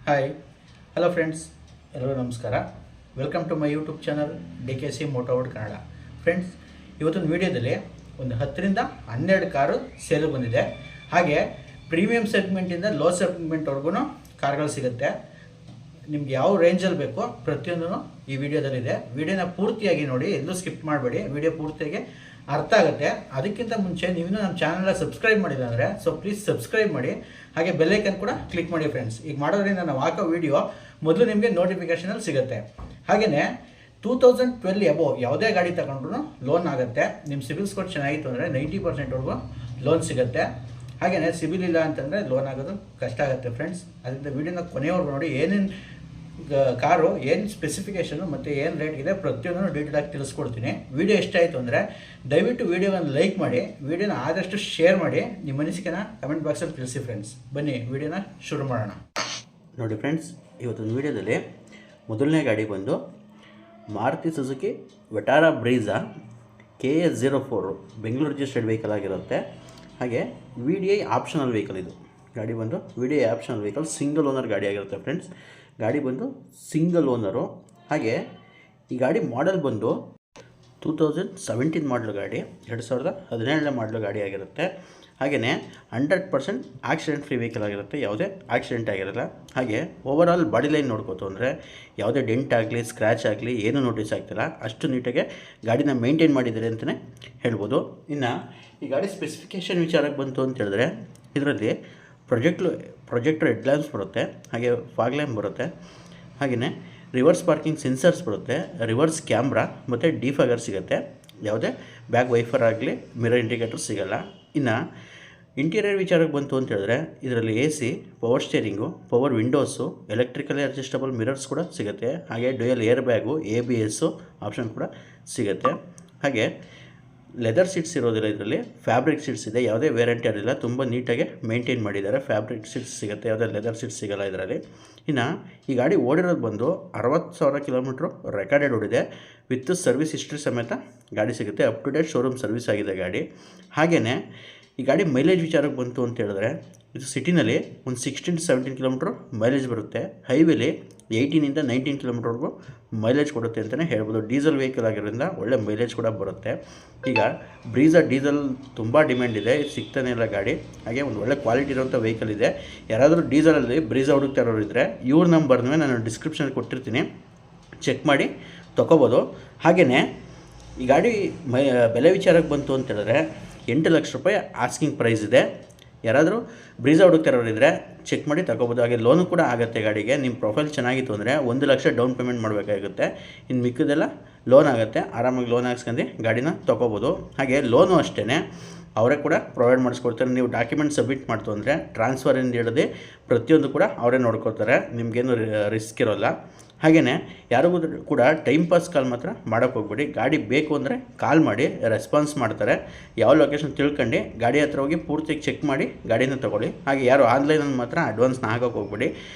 Hi hello friends, ಎಲ್ಲರೂ ನಮಸ್ಕಾರ. Welcome to my YouTube channel DKC ಮೋಟೋವರ್ಡ್ ಕನ್ನಡ. ಫ್ರೆಂಡ್ಸ್, ಇವತ್ತೊಂದು ವಿಡಿಯೋದಲ್ಲಿ ಒಂದು 10ರಿಂದ 12 ಕಾರು ಸೇಲು ಬಂದಿದೆ. ಹಾಗೆ ಪ್ರೀಮಿಯಂ ಸೆಗ್ಮೆಂಟಿಂದ ಲೋ ಸೆಗ್ಮೆಂಟ್ವರೆಗೂ ಕಾರ್ಗಳು ಸಿಗುತ್ತೆ. ನಿಮ್ಗೆ ಯಾವ ರೇಂಜಲ್ಲಿ ಬೇಕೋ ಪ್ರತಿಯೊಂದೂ ಈ ವಿಡಿಯೋದಲ್ಲಿದೆ. ವಿಡಿಯೋನ ಪೂರ್ತಿಯಾಗಿ ನೋಡಿ, ಎಲ್ಲೂ ಸ್ಕಿಪ್ ಮಾಡಬೇಡಿ. ವಿಡಿಯೋ ಪೂರ್ತಿಯಾಗಿ ಅರ್ಥ ಆಗುತ್ತೆ. ಅದಕ್ಕಿಂತ ಮುಂಚೆ ನೀವು ನಮ್ಮ ಚಾನಲ್ನ ಸಬ್ಸ್ಕ್ರೈಬ್ ಮಾಡಿಲ್ಲ ಅಂದರೆ ಪ್ಲೀಸ್ ಸಬ್ಸ್ಕ್ರೈಬ್ ಮಾಡಿ. ಹಾಗೆ ಬೆಲ್ಲೈಕನ್ ಕೂಡ ಕ್ಲಿಕ್ ಮಾಡಿ ಫ್ರೆಂಡ್ಸ್. ಈಗ ಮಾಡೋದ್ರಿಂದ ನಾವು ಹಾಕೋ ವಿಡಿಯೋ ಮೊದಲು ನಿಮಗೆ ನೋಟಿಫಿಕೇಷನಲ್ಲಿ ಸಿಗುತ್ತೆ. ಹಾಗೆಯೇ 2012 ಅಬೋ ಯಾವುದೇ ಗಾಡಿ ತಗೊಂಡ್ರು ಲೋನ್ ಆಗುತ್ತೆ. ನಿಮ್ಮ ಸಿಬಿಲ್ ಸ್ಕೋರ್ ಚೆನ್ನಾಗಿತ್ತು ಅಂದರೆ 90%ವರೆಗೂ ಲೋನ್ ಸಿಗುತ್ತೆ. ಹಾಗೆಯೇ ಸಿಬಿಲ್ ಇಲ್ಲ ಅಂತಂದರೆ ಲೋನ್ ಆಗೋದು ಕಷ್ಟ ಆಗುತ್ತೆ ಫ್ರೆಂಡ್ಸ್. ಅದರಿಂದ ವಿಡಿಯೋನ ಕೊನೆಯವರೆಗೂ ನೋಡಿ. ಏನೇನು ಕಾರು, ಏನು ಸ್ಪೆಸಿಫಿಕೇಷನು ಮತ್ತು ಏನು ರೇಟ್ ಇದೆ ಪ್ರತಿಯೊಂದನ್ನು ಡೀಟೇಲಾಗಿ ತಿಳಿಸ್ಕೊಡ್ತೀನಿ. ವಿಡಿಯೋ ಇಷ್ಟ ಆಯಿತು ಅಂದರೆ ದಯವಿಟ್ಟು ವಿಡಿಯೋವನ್ನು ಲೈಕ್ ಮಾಡಿ, ವಿಡಿಯೋನ ಆದಷ್ಟು ಶೇರ್ ಮಾಡಿ, ನಿಮ್ಮ ಅನಿಸಿಕೆನ ಕಮೆಂಟ್ ಬಾಕ್ಸಲ್ಲಿ ತಿಳಿಸಿ ಫ್ರೆಂಡ್ಸ್. ಬನ್ನಿ ವಿಡಿಯೋನ ಶುರು ಮಾಡೋಣ. ನೋಡಿ ಫ್ರೆಂಡ್ಸ್, ಇವತ್ತೊಂದು ವಿಡಿಯೋದಲ್ಲಿ ಮೊದಲನೇ ಗಾಡಿ ಬಂದು Maruti Suzuki Vitara ಬ್ರೀಝಾ KA04 Bengaluru registered vehicle ಆಗಿರುತ್ತೆ. ಹಾಗೆ VDI ಆಪ್ಷನಲ್ ವೆಹಿಕಲ್. ಇದು ಗಾಡಿ ಬಂದು VDI optional vehicle, single owner ಗಾಡಿ ಆಗಿರುತ್ತೆ ಫ್ರೆಂಡ್ಸ್. ಗಾಡಿ ಬಂದು ಸಿಂಗಲ್ ಓನರು. ಹಾಗೆ ಈ ಗಾಡಿ ಮಾಡೆಲ್ ಬಂದು 2017 ಮಾಡಲು ಗಾಡಿ, 2017 ಮಾಡಲು ಗಾಡಿ ಆಗಿರುತ್ತೆ. ಹಾಗೆಯೇ 100% ಆಕ್ಸಿಡೆಂಟ್ ಫ್ರೀ ವೆಹಿಕಲ್ ಆಗಿರುತ್ತೆ. ಯಾವುದೇ ಆಕ್ಸಿಡೆಂಟ್ ಆಗಿರಲ್ಲ. ಹಾಗೆ ಓವರಾಲ್ ಬಾಡಿ ಲೈನ್ ನೋಡ್ಕೋತು ಅಂದರೆ ಯಾವುದೇ ಡೆಂಟ್ ಆಗಲಿ, ಸ್ಕ್ರ್ಯಾಚ್ ಆಗಲಿ ಏನೂ ನೋಟಿಸ್ ಆಗ್ತಿಲ್ಲ. ಅಷ್ಟು ನೀಟಾಗೆ ಗಾಡಿನ ಮೇಂಟೈನ್ ಮಾಡಿದ್ದಾರೆ ಅಂತಲೇ ಹೇಳ್ಬೋದು. ಇನ್ನು ಈ ಗಾಡಿ ಸ್ಪೆಸಿಫಿಕೇಷನ್ ವಿಚಾರಕ್ಕೆ ಬಂತು ಅಂತ ಹೇಳಿದ್ರೆ, ಇದರಲ್ಲಿ ಪ್ರೊಜೆಕ್ಟರ್ ಹೆಡ್ ಲ್ಯಾಂಪ್ಸ್ ಬರುತ್ತೆ. ಹಾಗೆ ಫಾಗ್ ಲ್ಯಾಂಪ್ ಬರುತ್ತೆ. ಹಾಗೆಯೇ ರಿವರ್ಸ್ ಪಾರ್ಕಿಂಗ್ ಸೆನ್ಸರ್ಸ್ ಬರುತ್ತೆ, ರಿವರ್ಸ್ ಕ್ಯಾಮ್ರಾ ಮತ್ತು ಡಿಫಾಗರ್ ಸಿಗುತ್ತೆ. ಯಾವುದೇ ಬ್ಯಾಕ್ ವೈಫರ್ ಆಗಲಿ, ಮಿರರ್ ಇಂಡಿಕೇಟರ್ ಸಿಗೋಲ್ಲ. ಇನ್ನು ಇಂಟೀರಿಯರ್ ವಿಚಾರಕ್ಕೆ ಬಂತು ಅಂತ ಹೇಳಿದ್ರೆ, ಇದರಲ್ಲಿ AC, power steering, power windows, electrically adjustable mirrors ಕೂಡ ಸಿಗುತ್ತೆ. ಹಾಗೆ dual air bag, ABS option ಕೂಡ ಸಿಗುತ್ತೆ. ಹಾಗೆ ಲೆದರ್ ಸೀಟ್ಸ್ ಇರೋದಿಲ್ಲ, ಇದರಲ್ಲಿ ಫ್ಯಾಬ್ರಿಕ್ ಸೀಟ್ಸ್ ಇದೆ. ಯಾವುದೇ ವೇರಂಟಿ ಇರಲಿಲ್ಲ, ತುಂಬ ನೀಟಾಗಿ ಮೇಂಟೈನ್ ಮಾಡಿದ್ದಾರೆ. ಫ್ಯಾಬ್ರಿಕ್ ಸೀಟ್ಸ್ ಸಿಗುತ್ತೆ, ಯಾವುದೇ ಲೆದರ್ ಸೀಟ್ಸ್ ಸಿಗೋಲ್ಲ ಇದರಲ್ಲಿ. ಇನ್ನು ಈ ಗಾಡಿ ಓಡಿರೋದು ಬಂದು 60,000 ಕಿಲೋಮೀಟ್ರು ರೆಕಾರ್ಡೆಡ್ ಓಡಿದೆ. ವಿತ್ ಸರ್ವಿಸ್ ಹಿಸ್ಟ್ರಿ ಸಮೇತ ಗಾಡಿ ಸಿಗುತ್ತೆ. Up to date showroom service ಆಗಿದೆ ಗಾಡಿ. ಹಾಗೆಯೇ ಈ ಗಾಡಿ ಮೈಲೇಜ್ ವಿಚಾರಕ್ಕೆ ಬಂತು ಅಂತ ಹೇಳಿದ್ರೆ, ಇದು ಸಿಟಿನಲ್ಲಿ ಒಂದು 16 to 17 ಕಿಲೋಮೀಟ್ರ್ ಮೈಲೇಜ್ ಬರುತ್ತೆ. ಹೈವೇಲಿ 18 to 19 ಕಿಲೋಮೀಟ್ರ್ವರೆಗೂ ಮೈಲೇಜ್ ಕೊಡುತ್ತೆ ಅಂತಲೇ ಹೇಳ್ಬೋದು. ಡೀಸೆಲ್ ವೆಹಿಕಲ್ ಆಗಿರೋದ್ರಿಂದ ಒಳ್ಳೆ ಮೈಲೇಜ್ ಕೂಡ ಬರುತ್ತೆ. ಈಗ ಬ್ರೀಝಾ ಡೀಸೆಲ್ ತುಂಬ ಡಿಮ್ಯಾಂಡ್ ಇದೆ, ಇದು ಸಿಗ್ತಾನೆ ಇಲ್ಲ ಗಾಡಿ. ಹಾಗೆ ಒಂದು ಒಳ್ಳೆ ಕ್ವಾಲಿಟಿ ಇರೋಂಥ ವೆಹಿಕಲ್ ಇದೆ. ಯಾರಾದರೂ ಡೀಸೆಲಲ್ಲಿ ಬ್ರೀಝಾ ಹುಡುಕ್ತಾ ಇರೋರು ಇದ್ದರೆ ಇವ್ರ ನಂಬರ್ನೇ ನಾನು ಡಿಸ್ಕ್ರಿಪ್ಷನಲ್ಲಿ ಕೊಟ್ಟಿರ್ತೀನಿ, ಚೆಕ್ ಮಾಡಿ ತೊಗೋಬೋದು. ಹಾಗೆಯೇ ಈ ಗಾಡಿ ಬೆಲೆ ವಿಚಾರಕ್ಕೆ ಬಂತು ಅಂತ ಹೇಳಿದ್ರೆ 8 ಲಕ್ಷ ರೂಪಾಯಿ ಆಸ್ಕಿಂಗ್ ಪ್ರೈಸ್ ಇದೆ. ಯಾರಾದರೂ ಬ್ರೀಝಾ ಹುಡುಕ್ತಿರೋರಿದ್ದರೆ ಚೆಕ್ ಮಾಡಿ ತಗೋಬೋದು. ಹಾಗೆ ಲೋನು ಕೂಡ ಆಗುತ್ತೆ ಗಾಡಿಗೆ. ನಿಮ್ಮ ಪ್ರೊಫೈಲ್ ಚೆನ್ನಾಗಿತ್ತು ಅಂದರೆ 1 ಲಕ್ಷ ಡೌನ್ ಪೇಮೆಂಟ್ ಮಾಡಬೇಕಾಗುತ್ತೆ. ಇನ್ನು ಮಿಕ್ಕಿದೆಲ್ಲ ಲೋನ್ ಆಗುತ್ತೆ. ಆರಾಮಾಗಿ ಲೋನ್ ಹಾಕ್ಸ್ಕೊಂಡು ಗಾಡಿನ ತೊಗೋಬೋದು. ಹಾಗೆ ಲೋನು ಅಷ್ಟೇ ಅವರೇ ಕೂಡ ಪ್ರೊವೈಡ್ ಮಾಡಿಸ್ಕೊಡ್ತಾರೆ. ನೀವು ಡಾಕ್ಯುಮೆಂಟ್ ಸಬ್ಮಿಟ್ ಮಾಡ್ತು ಅಂದರೆ ಟ್ರಾನ್ಸ್ಫರಿಂದ ಹಿಡಿದು ಪ್ರತಿಯೊಂದು ಕೂಡ ಅವರೇ ನೋಡ್ಕೊಳ್ತಾರೆ. ನಿಮಗೇನು ರಿಸ್ಕ್ ಇರೋಲ್ಲ. ಹಾಗೆಯೇ ಯಾರಿಗೂ ಕೂಡ ಟೈಮ್ ಪಾಸ್ ಕಾಲ್ ಮಾತ್ರ ಮಾಡೋಕ್ಕೆ ಹೋಗ್ಬೇಡಿ. ಗಾಡಿ ಬೇಕು ಅಂದರೆ ಕಾಲ್ ಮಾಡಿ, ರೆಸ್ಪಾನ್ಸ್ ಮಾಡ್ತಾರೆ. ಯಾವ ಲೊಕೇಶನ್ ತಿಳ್ಕೊಂಡು ಗಾಡಿ ಹತ್ರ ಹೋಗಿ ಪೂರ್ತಿಯಾಗಿ ಚೆಕ್ ಮಾಡಿ ಗಾಡಿನ ತೊಗೊಳ್ಳಿ. ಹಾಗೆ ಯಾರು ಆನ್ಲೈನಲ್ಲಿ ಮಾತ್ರ ಅಡ್ವಾನ್ಸ್ನ ಹಾಕೋಕ್ಕೆ ಹೋಗ್ಬೇಡಿ.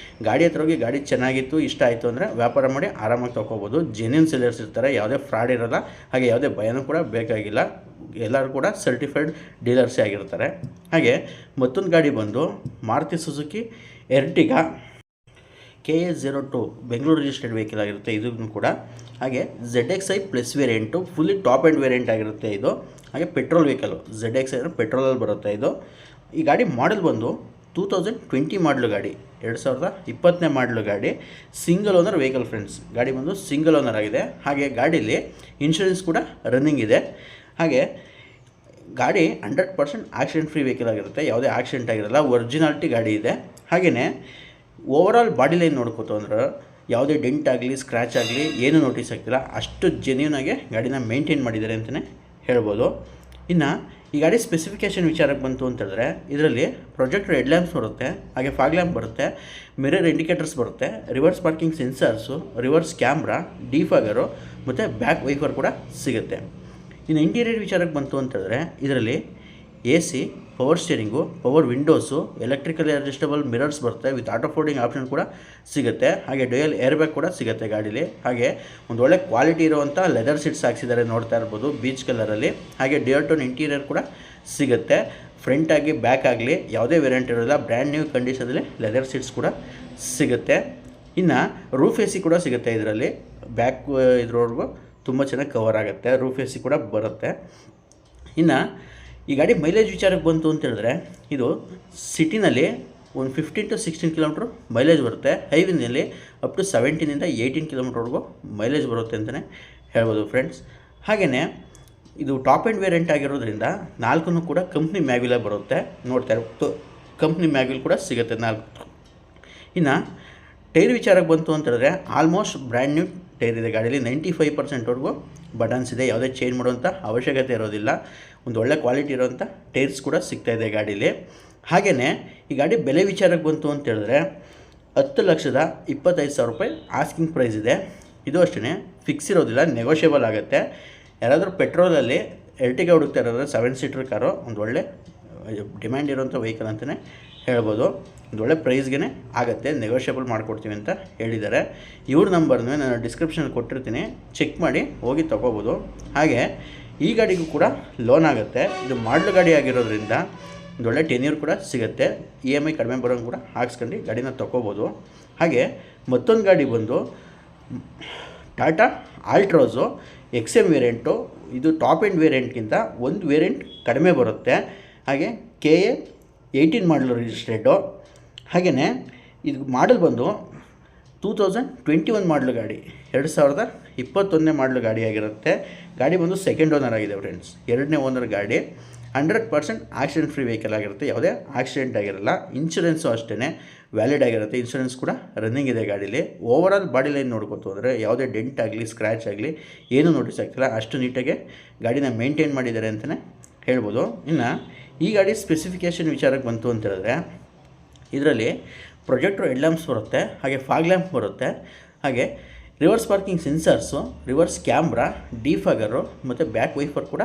ಗಾಡಿ ಹತ್ರ ಹೋಗಿ ಗಾಡಿ ಚೆನ್ನಾಗಿತ್ತು, ಇಷ್ಟ ಆಯಿತು ಅಂದರೆ ವ್ಯಾಪಾರ ಮಾಡಿ ಆರಾಮಾಗಿ ತೊಗೋಬೋದು. ಜೆನ್ಯೂನ್ ಸೆಲ್ಲರ್ಸ್ ಇರ್ತಾರೆ, ಯಾವುದೇ ಫ್ರಾಡ್ ಇರೋಲ್ಲ. ಹಾಗೆ ಯಾವುದೇ ಭಯನೂ ಕೂಡ ಬೇಕಾಗಿಲ್ಲ. ಎಲ್ಲರೂ ಕೂಡ ಸರ್ಟಿಫೈಡ್ ಡೀಲರ್ಸೇ ಆಗಿರ್ತಾರೆ. ಹಾಗೆ ಮತ್ತೊಂದು ಗಾಡಿ ಬಂದು Maruti Suzuki Ertiga KA02 Bengaluru registered vehicle ಆಗಿರುತ್ತೆ ಇದನ್ನು ಕೂಡ. ಹಾಗೆ ZXi plus variant, fully top end variant ಆಗಿರುತ್ತೆ ಇದು. ಹಾಗೆ ಪೆಟ್ರೋಲ್ ವೆಹಿಕಲು, ZXi ಅಂದರೆ ಪೆಟ್ರೋಲಲ್ಲಿ ಬರುತ್ತೆ ಇದು. ಈ ಗಾಡಿ ಮಾಡೆಲ್ ಬಂದು 2020 ಮಾಡಲು ಗಾಡಿ, 2020ನೇ ಮಾಡಲು ಗಾಡಿ. Single owner vehicle friends. ಗಾಡಿ ಬಂದು ಸಿಂಗಲ್ ಓನರ್ ಆಗಿದೆ. ಹಾಗೆ ಗಾಡೀಲಿ ಇನ್ಶೂರೆನ್ಸ್ ಕೂಡ ರನ್ನಿಂಗ್ ಇದೆ. ಹಾಗೆ ಗಾಡಿ 100% ಆಕ್ಸಿಡೆಂಟ್ ಫ್ರೀ ವೆಹಿಕಲ್ ಆಗಿರುತ್ತೆ. ಯಾವುದೇ ಆಕ್ಸಿಡೆಂಟ್ ಆಗಿರಲ್ಲ, ಒರಿಜಿನಾಲಿಟಿ ಗಾಡಿ ಇದೆ. ಹಾಗೆಯೇ ಓವರಾಲ್ ಬಾಡಿ ಲೈನ್ ನೋಡ್ಕೋತು ಅಂದ್ರೆ ಯಾವುದೇ ಡೆಂಟ್ ಆಗಲಿ, ಸ್ಕ್ರ್ಯಾಚ್ ಆಗಲಿ ಏನೂ ನೋಟಿಸ್ ಆಗ್ತಿಲ್ಲ. ಅಷ್ಟು ಜೆನ್ಯೂನಾಗೆ ಗಾಡಿನ ಮೇಂಟೈನ್ ಮಾಡಿದ್ದಾರೆ ಅಂತಲೇ ಹೇಳ್ಬೋದು. ಇನ್ನು ಈ ಗಾಡಿ ಸ್ಪೆಸಿಫಿಕೇಷನ್ ವಿಚಾರಕ್ಕೆ ಬಂತು ಅಂತ ಹೇಳಿದ್ರೆ, ಇದರಲ್ಲಿ ಪ್ರೊಜೆಕ್ಟರ್ ಹೆಡ್ ಲ್ಯಾಂಪ್ಸ್ ಬರುತ್ತೆ. ಹಾಗೆ ಫಾಗ್ ಲ್ಯಾಂಪ್ ಬರುತ್ತೆ, ಮಿರರ್ ಇಂಡಿಕೇಟರ್ಸ್ ಬರುತ್ತೆ, reverse parking sensors, reverse camera, defogger ಮತ್ತು ಬ್ಯಾಕ್ ವೈಫರ್ ಕೂಡ ಸಿಗುತ್ತೆ. ಇನ್ನು ಇಂಟೀರಿಯರ್ ವಿಚಾರಕ್ಕೆ ಬಂತು ಅಂತ ಹೇಳಿದ್ರೆ, ಇದರಲ್ಲಿ AC, power steering, power windows, electrically adjustable mirrors ಬರುತ್ತೆ. ವಿತ್ ಆಟೋ ಫೋಲ್ಡಿಂಗ್ ಆಪ್ಷನ್ ಕೂಡ ಸಿಗುತ್ತೆ. ಹಾಗೆ ಡ್ಯುಯಲ್ ಏರ್ ಬ್ಯಾಗ್ ಕೂಡ ಸಿಗುತ್ತೆ ಗಾಡೀಲಿ. ಹಾಗೆ ಒಂದು ಒಳ್ಳೆ ಕ್ವಾಲಿಟಿ ಇರುವಂಥ ಲೆದರ್ ಸೀಟ್ಸ್ ಹಾಕ್ಸಿದ್ದಾರೆ, ನೋಡ್ತಾ ಇರ್ಬೋದು, ಬೀಚ್ ಕಲರಲ್ಲಿ. ಹಾಗೆ ಡ್ಯುಯಲ್ ಟೋನ್ ಇಂಟೀರಿಯರ್ ಕೂಡ ಸಿಗುತ್ತೆ. ಫ್ರಂಟ್ ಆಗಿ ಬ್ಯಾಕ್ ಆಗಲಿ ಯಾವುದೇ ವೇರಿಯಂಟ್ ಇರೋಲ್ಲ. ಬ್ರ್ಯಾಂಡ್ ನ್ಯೂ ಕಂಡೀಷನಲ್ಲಿ ಲೆದರ್ ಸೀಟ್ಸ್ ಕೂಡ ಸಿಗುತ್ತೆ. ಇನ್ನು ರೂಫ್ ಎ ಸಿ ಕೂಡ ಸಿಗುತ್ತೆ ಇದರಲ್ಲಿ. ಬ್ಯಾಕ್ ಇದ್ರವರೆಗೂ ತುಂಬ ಚೆನ್ನಾಗಿ ಕವರ್ ಆಗುತ್ತೆ. ರೂಫ್ ಎ ಸಿ ಕೂಡ ಬರುತ್ತೆ. ಇನ್ನು ಈ ಗಾಡಿ ಮೈಲೇಜ್ ವಿಚಾರಕ್ಕೆ ಬಂತು ಅಂತ ಹೇಳಿದ್ರೆ ಇದು ಸಿಟಿನಲ್ಲಿ ಒಂದು 15 to 16 ಕಿಲೋಮೀಟ್ರ್ ಮೈಲೇಜ್ ಬರುತ್ತೆ. ಹೈವೇನಲ್ಲಿ ಅಪ್ ಟು 17ಇಂದ 18 ಕಿಲೋಮೀಟ್ರ್ವರೆಗೂ ಮೈಲೇಜ್ ಬರುತ್ತೆ ಅಂತಲೇ ಹೇಳ್ಬೋದು ಫ್ರೆಂಡ್ಸ್. ಹಾಗೆಯೇ ಇದು ಟಾಪ್ ಆ್ಯಂಡ್ ವೇರಿಯಂಟ್ ಆಗಿರೋದ್ರಿಂದ 4 ಕೂಡ ಕಂಪ್ನಿ ಮ್ಯಾಗ್ವಿಲೇ ಬರುತ್ತೆ. ನೋಡ್ತಾ ಇರೋ ಕಂಪ್ನಿ ಮ್ಯಾಗ್ವಿಲ್ ಕೂಡ ಸಿಗುತ್ತೆ 4. ಇನ್ನು ಟೈರ್ ವಿಚಾರಕ್ಕೆ ಬಂತು ಅಂತ ಹೇಳಿದ್ರೆ ಆಲ್ಮೋಸ್ಟ್ ಬ್ರ್ಯಾಂಡ್ ನ್ಯೂ ಟೈರ್ ಇದೆ ಗಾಡೀಲಿ. 95%ವರೆಗೂ ಬಟನ್ಸ್ ಇದೆ. ಯಾವುದೇ ಚೇಂಜ್ ಮಾಡುವಂಥ ಅವಶ್ಯಕತೆ ಇರೋದಿಲ್ಲ. ಒಂದು ಒಳ್ಳೆ ಕ್ವಾಲಿಟಿ ಇರೋವಂಥ ಟೈರ್ಸ್ ಕೂಡ ಸಿಗ್ತಾಯಿದೆ ಗಾಡೀಲಿ. ಹಾಗೆಯೇ ಈ ಗಾಡಿ ಬೆಲೆ ವಿಚಾರಕ್ಕೆ ಬಂತು ಅಂತ ಹೇಳಿದ್ರೆ 10,25,000 ರೂಪಾಯಿ ಆಸ್ಕಿಂಗ್ ಪ್ರೈಸ್ ಇದೆ. ಇದು ಅಷ್ಟೇ ಫಿಕ್ಸ್ ಇರೋದಿಲ್ಲ, ನೆಗೋಷಿಯಬಲ್ ಆಗುತ್ತೆ. ಯಾರಾದರೂ ಪೆಟ್ರೋಲಲ್ಲಿ ಎರ್ಟಿಗಾ ಹುಡುಕ್ತಾ ಇರೋದ್ರೆ 7 ಸೀಟರ್ ಕಾರು ಒಂದು ಒಳ್ಳೆ ಡಿಮ್ಯಾಂಡ್ ಇರೋಂಥ ವೆಹಿಕಲ್ ಅಂತಲೇ ಹೇಳ್ಬೋದು. ಒಂದು ಒಳ್ಳೆ ಪ್ರೈಸ್ಗೆ ಆಗುತ್ತೆ, ನೆಗೋಷಿಯಬಲ್ ಮಾಡಿಕೊಡ್ತೀವಿ ಅಂತ ಹೇಳಿದ್ದಾರೆ. ಇವ್ರ ನಂಬರ್ನ ನಾನು ಡಿಸ್ಕ್ರಿಪ್ಷನಲ್ಲಿ ಕೊಟ್ಟಿರ್ತೀನಿ, ಚೆಕ್ ಮಾಡಿ ಹೋಗಿ ತೊಗೋಬೋದು. ಹಾಗೆ ಈ ಗಾಡಿಗೂ ಕೂಡ ಲೋನ್ ಆಗುತ್ತೆ. ಇದು ಮಾಡಲ್ ಗಾಡಿ ಆಗಿರೋದ್ರಿಂದ ಒಂದು ಒಳ್ಳೆ ಟೆನ್ಯೂರ್ ಕೂಡ ಸಿಗುತ್ತೆ. EMI ಕಡಿಮೆ ಬರೋಂಗೆ ಕೂಡ ಹಾಕ್ಸ್ಕೊಂಡು ಗಾಡಿನ ತೊಗೋಬೋದು. ಹಾಗೆ ಮತ್ತೊಂದು ಗಾಡಿ ಬಂದು ಟಾಟಾ ಆಲ್ಟ್ರೋಸು XM ವೇರಿಯಂಟು. ಇದು ಟಾಪ್ ಎಂಡ್ ವೇರಿಯಂಟ್ಗಿಂತ ಒಂದು ವೇರಿಯಂಟ್ ಕಡಿಮೆ ಬರುತ್ತೆ. ಹಾಗೆ KA 18 ಮಾಡಲು ರಿಜಿಸ್ಟ್ರೇಡು. ಹಾಗೆಯೇ ಇದು ಮಾಡಲ್ ಬಂದು 2021 ಮಾಡಲು ಗಾಡಿ, 2021 ಮಾಡಲು ಗಾಡಿ ಆಗಿರುತ್ತೆ. ಗಾಡಿ ಬಂದು ಸೆಕೆಂಡ್ ಓನರ್ ಆಗಿದೆ ಫ್ರೆಂಡ್ಸ್, 2ನೇ ಓನರ್ ಗಾಡಿ. 100% ಆಕ್ಸಿಡೆಂಟ್ ಫ್ರೀ ವೆಹಿಕಲ್ ಆಗಿರುತ್ತೆ, ಯಾವುದೇ ಆಕ್ಸಿಡೆಂಟ್ ಆಗಿರಲ್ಲ. ಇನ್ಶೂರೆನ್ಸು ಅಷ್ಟೇ ವ್ಯಾಲಿಡ್ ಆಗಿರುತ್ತೆ. ಇನ್ಶೂರೆನ್ಸ್ ಕೂಡ ರನ್ನಿಂಗ್ ಇದೆ ಗಾಡೀಲಿ. ಓವರಾಲ್ ಬಾಡಿ ಲೈನ್ ನೋಡ್ಕೊತು ಅಂದರೆ ಯಾವುದೇ ಡೆಂಟ್ ಆಗಲಿ ಸ್ಕ್ರ್ಯಾಚ್ ಆಗಲಿ ಏನೂ ನೋಟಿಸ್ ಆಗ್ತಿಲ್ಲ. ಅಷ್ಟು ನೀಟಾಗಿ ಗಾಡಿನ ಮೇಂಟೈನ್ ಮಾಡಿದ್ದಾರೆ ಅಂತಲೇ ಹೇಳ್ಬೋದು. ಇನ್ನು ಈ ಗಾಡಿ ಸ್ಪೆಸಿಫಿಕೇಷನ್ ವಿಚಾರಕ್ಕೆ ಬಂತು ಅಂತ ಹೇಳಿದ್ರೆ ಇದರಲ್ಲಿ ಪ್ರೊಜೆಕ್ಟ್ರ್ ಹೆಡ್ ಲ್ಯಾಂಪ್ಸ್ ಬರುತ್ತೆ, ಹಾಗೆ ಫಾಗ್ ಲ್ಯಾಂಪ್ ಬರುತ್ತೆ, ಹಾಗೆ reverse parking sensors, reverse camera, defogger ಮತ್ತು ಬ್ಯಾಕ್ ವೈಫರ್ ಕೂಡ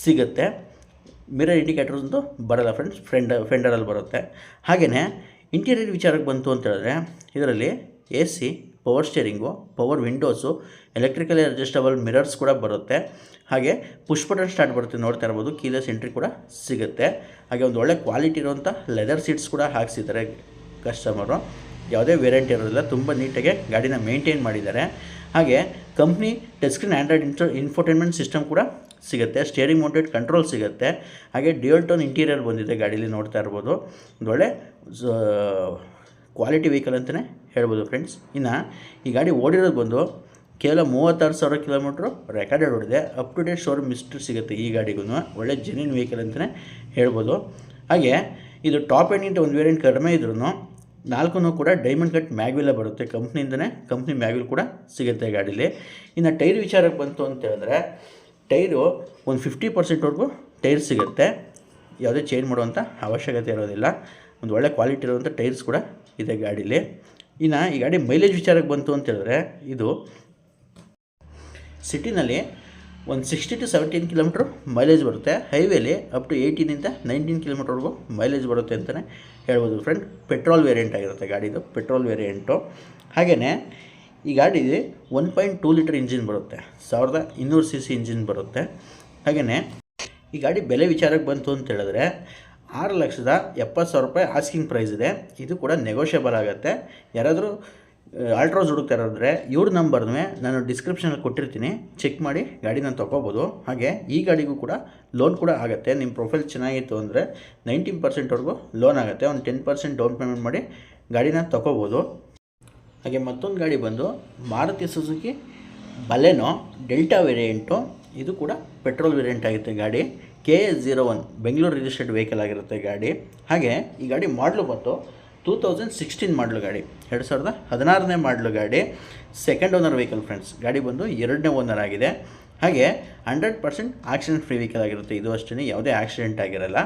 ಸಿಗುತ್ತೆ. ಮಿರರ್ ಇಂಡಿಕೇಟರ್ಸ್ ಅಂತೂ ಬರಲ್ಲ ಫ್ರೆಂಡ್ಸ್, ಫೆಂಡರಲ್ಲಿ ಬರುತ್ತೆ. ಹಾಗೆಯೇ ಇಂಟೀರಿಯರ್ ವಿಚಾರಕ್ಕೆ ಬಂತು ಅಂತ ಹೇಳಿದ್ರೆ ಇದರಲ್ಲಿ AC, power steering, power windows, electrically adjustable mirrors ಕೂಡ ಬರುತ್ತೆ. ಹಾಗೆ ಪುಷ್ ಬಟನ್ ಸ್ಟಾರ್ಟ್ ಬರುತ್ತೆ, ನೋಡ್ತಾ ಇರ್ಬೋದು. ಕೀಲೆಸ್ ಎಂಟ್ರಿ ಕೂಡ ಸಿಗುತ್ತೆ. ಹಾಗೆ ಒಂದು ಒಳ್ಳೆ ಕ್ವಾಲಿಟಿ ಇರುವಂಥ ಲೆದರ್ ಸೀಟ್ಸ್ ಕೂಡ ಹಾಕ್ಸಿದ್ದಾರೆ ಕಸ್ಟಮರು. ಯಾವುದೇ ವೇರಿಯಂಟ್ ಇರೋದಿಲ್ಲ, ತುಂಬ ನೀಟಾಗಿ ಗಾಡಿನ ಮೇಂಟೈನ್ ಮಾಡಿದ್ದಾರೆ. ಹಾಗೆ company touch screen Android infotainment system ಕೂಡ ಸಿಗುತ್ತೆ. ಸ್ಟೇರಿಂಗ್ ಮೌಂಟೆಡ್ ಕಂಟ್ರೋಲ್ ಸಿಗುತ್ತೆ. ಹಾಗೆ ಡ್ಯುಯಲ್ ಟೋನ್ ಇಂಟೀರಿಯರ್ ಬಂದಿದೆ ಗಾಡೀಲಿ, ನೋಡ್ತಾ ಇರ್ಬೋದು. ಒಂದು ಒಳ್ಳೆ ಕ್ವಾಲಿಟಿ ವೆಹಿಕಲ್ ಅಂತಲೇ ಹೇಳ್ಬೋದು ಫ್ರೆಂಡ್ಸ್. ಇನ್ನು ಈ ಗಾಡಿ ಓಡಿರೋದು ಬಂದು ಕೇವಲ 36,000 ಕಿಲೋಮೀಟ್ರು ರೆಕಾರ್ಡೆಡ್ ಓಡಿದೆ. Up to date showroom history ಸಿಗುತ್ತೆ ಈ ಗಾಡಿಗೂ. ಒಳ್ಳೆ ಜೆನ್ಯೂನ್ ವೆಹಿಕಲ್ ಅಂತಲೇ ಹೇಳ್ಬೋದು. ಹಾಗೆ ಇದು ಟಾಪ್ ಎಂಡ್ಗಿಂತ ಒಂದು ವೇರಿಯಂಟ್ ಕಡಿಮೆ ಇದ್ರೂ 4 ಕೂಡ ಡೈಮಂಡ್ ಕಟ್ ಮ್ಯಾಗ್ವಿಲೇ ಬರುತ್ತೆ. ಕಂಪ್ನಿಯಿಂದನೇ ಕಂಪ್ನಿ ಮ್ಯಾಗ್ವಿಲ್ ಕೂಡ ಸಿಗುತ್ತೆ ಗಾಡೀಲಿ. ಇನ್ನು ಟೈರ್ ವಿಚಾರಕ್ಕೆ ಬಂತು ಅಂತ ಹೇಳಿದ್ರೆ ಟೈರು ಒಂದು 50%ವರೆಗೂ ಟೈರ್ ಸಿಗುತ್ತೆ. ಯಾವುದೇ ಚೇಂಜ್ ಮಾಡುವಂಥ ಅವಶ್ಯಕತೆ ಇರೋದಿಲ್ಲ. ಒಂದು ಒಳ್ಳೆ ಕ್ವಾಲಿಟಿ ಇರುವಂಥ ಟೈರ್ಸ್ ಕೂಡ ಇದೆ ಗಾಡೀಲಿ. ಇನ್ನು ಈ ಗಾಡಿ ಮೈಲೇಜ್ ವಿಚಾರಕ್ಕೆ ಬಂತು ಅಂತ ಹೇಳಿದ್ರೆ ಇದು ಸಿಟಿನಲ್ಲಿ ಒಂದು 16 to 17 ಕಿಲೋಮೀಟ್ರ್ ಮೈಲೇಜ್ ಬರುತ್ತೆ. ಹೈವೇಲಿ ಅಪ್ ಟು 18ಇಂದ 19 ಕಿಲೋಮೀಟ್ರ್ವರೆಗೂ ಮೈಲೇಜ್ ಬರುತ್ತೆ ಅಂತಲೇ ಹೇಳ್ಬೋದು ಫ್ರೆಂಡ್. ಪೆಟ್ರೋಲ್ ವೇರಿಯಂಟ್ ಆಗಿರುತ್ತೆ ಗಾಡಿದು, ಪೆಟ್ರೋಲ್ ವೇರಿಯಂಟು. ಹಾಗೆಯೇ ಈ ಗಾಡಿ 1.2 ಲೀಟರ್ ಇಂಜಿನ್ ಬರುತ್ತೆ, 1200 cc ಇಂಜಿನ್ ಬರುತ್ತೆ. ಹಾಗೆಯೇ ಈ ಗಾಡಿ ಬೆಲೆ ವಿಚಾರಕ್ಕೆ ಬಂತು ಅಂತ ಹೇಳಿದ್ರೆ 6,70,000 ರೂಪಾಯಿ ಆಸ್ಕಿಂಗ್ ಪ್ರೈಸ್ ಇದೆ. ಇದು ಕೂಡ ನೆಗೋಷಿಯಬಲ್ ಆಗುತ್ತೆ. ಯಾರಾದರೂ ಆಲ್ಟ್ರೋಸ್ ಹುಡುಕ್ತಾ ಇರೋದ್ರೆ ಇವ್ರ ನಂಬರ್ನೂ ನಾನು ಡಿಸ್ಕ್ರಿಪ್ಷನಲ್ಲಿ ಕೊಟ್ಟಿರ್ತೀನಿ, ಚೆಕ್ ಮಾಡಿ ಗಾಡಿನ ತೊಗೋಬೋದು. ಹಾಗೆ ಈ ಗಾಡಿಗೂ ಕೂಡ ಲೋನ್ ಕೂಡ ಆಗುತ್ತೆ. ನಿಮ್ಮ ಪ್ರೊಫೈಲ್ ಚೆನ್ನಾಗಿತ್ತು ಅಂದರೆ 19%ವರೆಗೂ ಲೋನ್ ಆಗುತ್ತೆ. ಒಂದು 10% ಡೌನ್ ಪೇಮೆಂಟ್ ಮಾಡಿ ಗಾಡಿನ ತೊಗೋಬೋದು. ಹಾಗೆ ಮತ್ತೊಂದು ಗಾಡಿ ಬಂದು Maruti Suzuki Baleno delta variant. ಇದು ಕೂಡ ಪೆಟ್ರೋಲ್ ವೇರಿಯಂಟ್ ಆಗುತ್ತೆ ಗಾಡಿ. KA 01 ಬೆಂಗಳೂರು ರಿಜಿಸ್ಟರ್ಡ್ ವೆಹಿಕಲ್ ಆಗಿರುತ್ತೆ ಗಾಡಿ. ಹಾಗೆ ಈ ಗಾಡಿ ಮಾಡಲು ಬಂದು 2016 ಮಾಡಲು ಗಾಡಿ, 2016ನೇ ಮಾಡಲು ಗಾಡಿ. Second owner vehicle friends. ಗಾಡಿ ಬಂದು 2ನೇ ಓನರ್ ಆಗಿದೆ. ಹಾಗೆ 100% ಆಕ್ಸಿಡೆಂಟ್ ಫ್ರೀ ವೆಹಿಕಲ್ ಆಗಿರುತ್ತೆ. ಇದು ಅಷ್ಟೇ ಯಾವುದೇ ಆಕ್ಸಿಡೆಂಟ್ ಆಗಿರಲ್ಲ.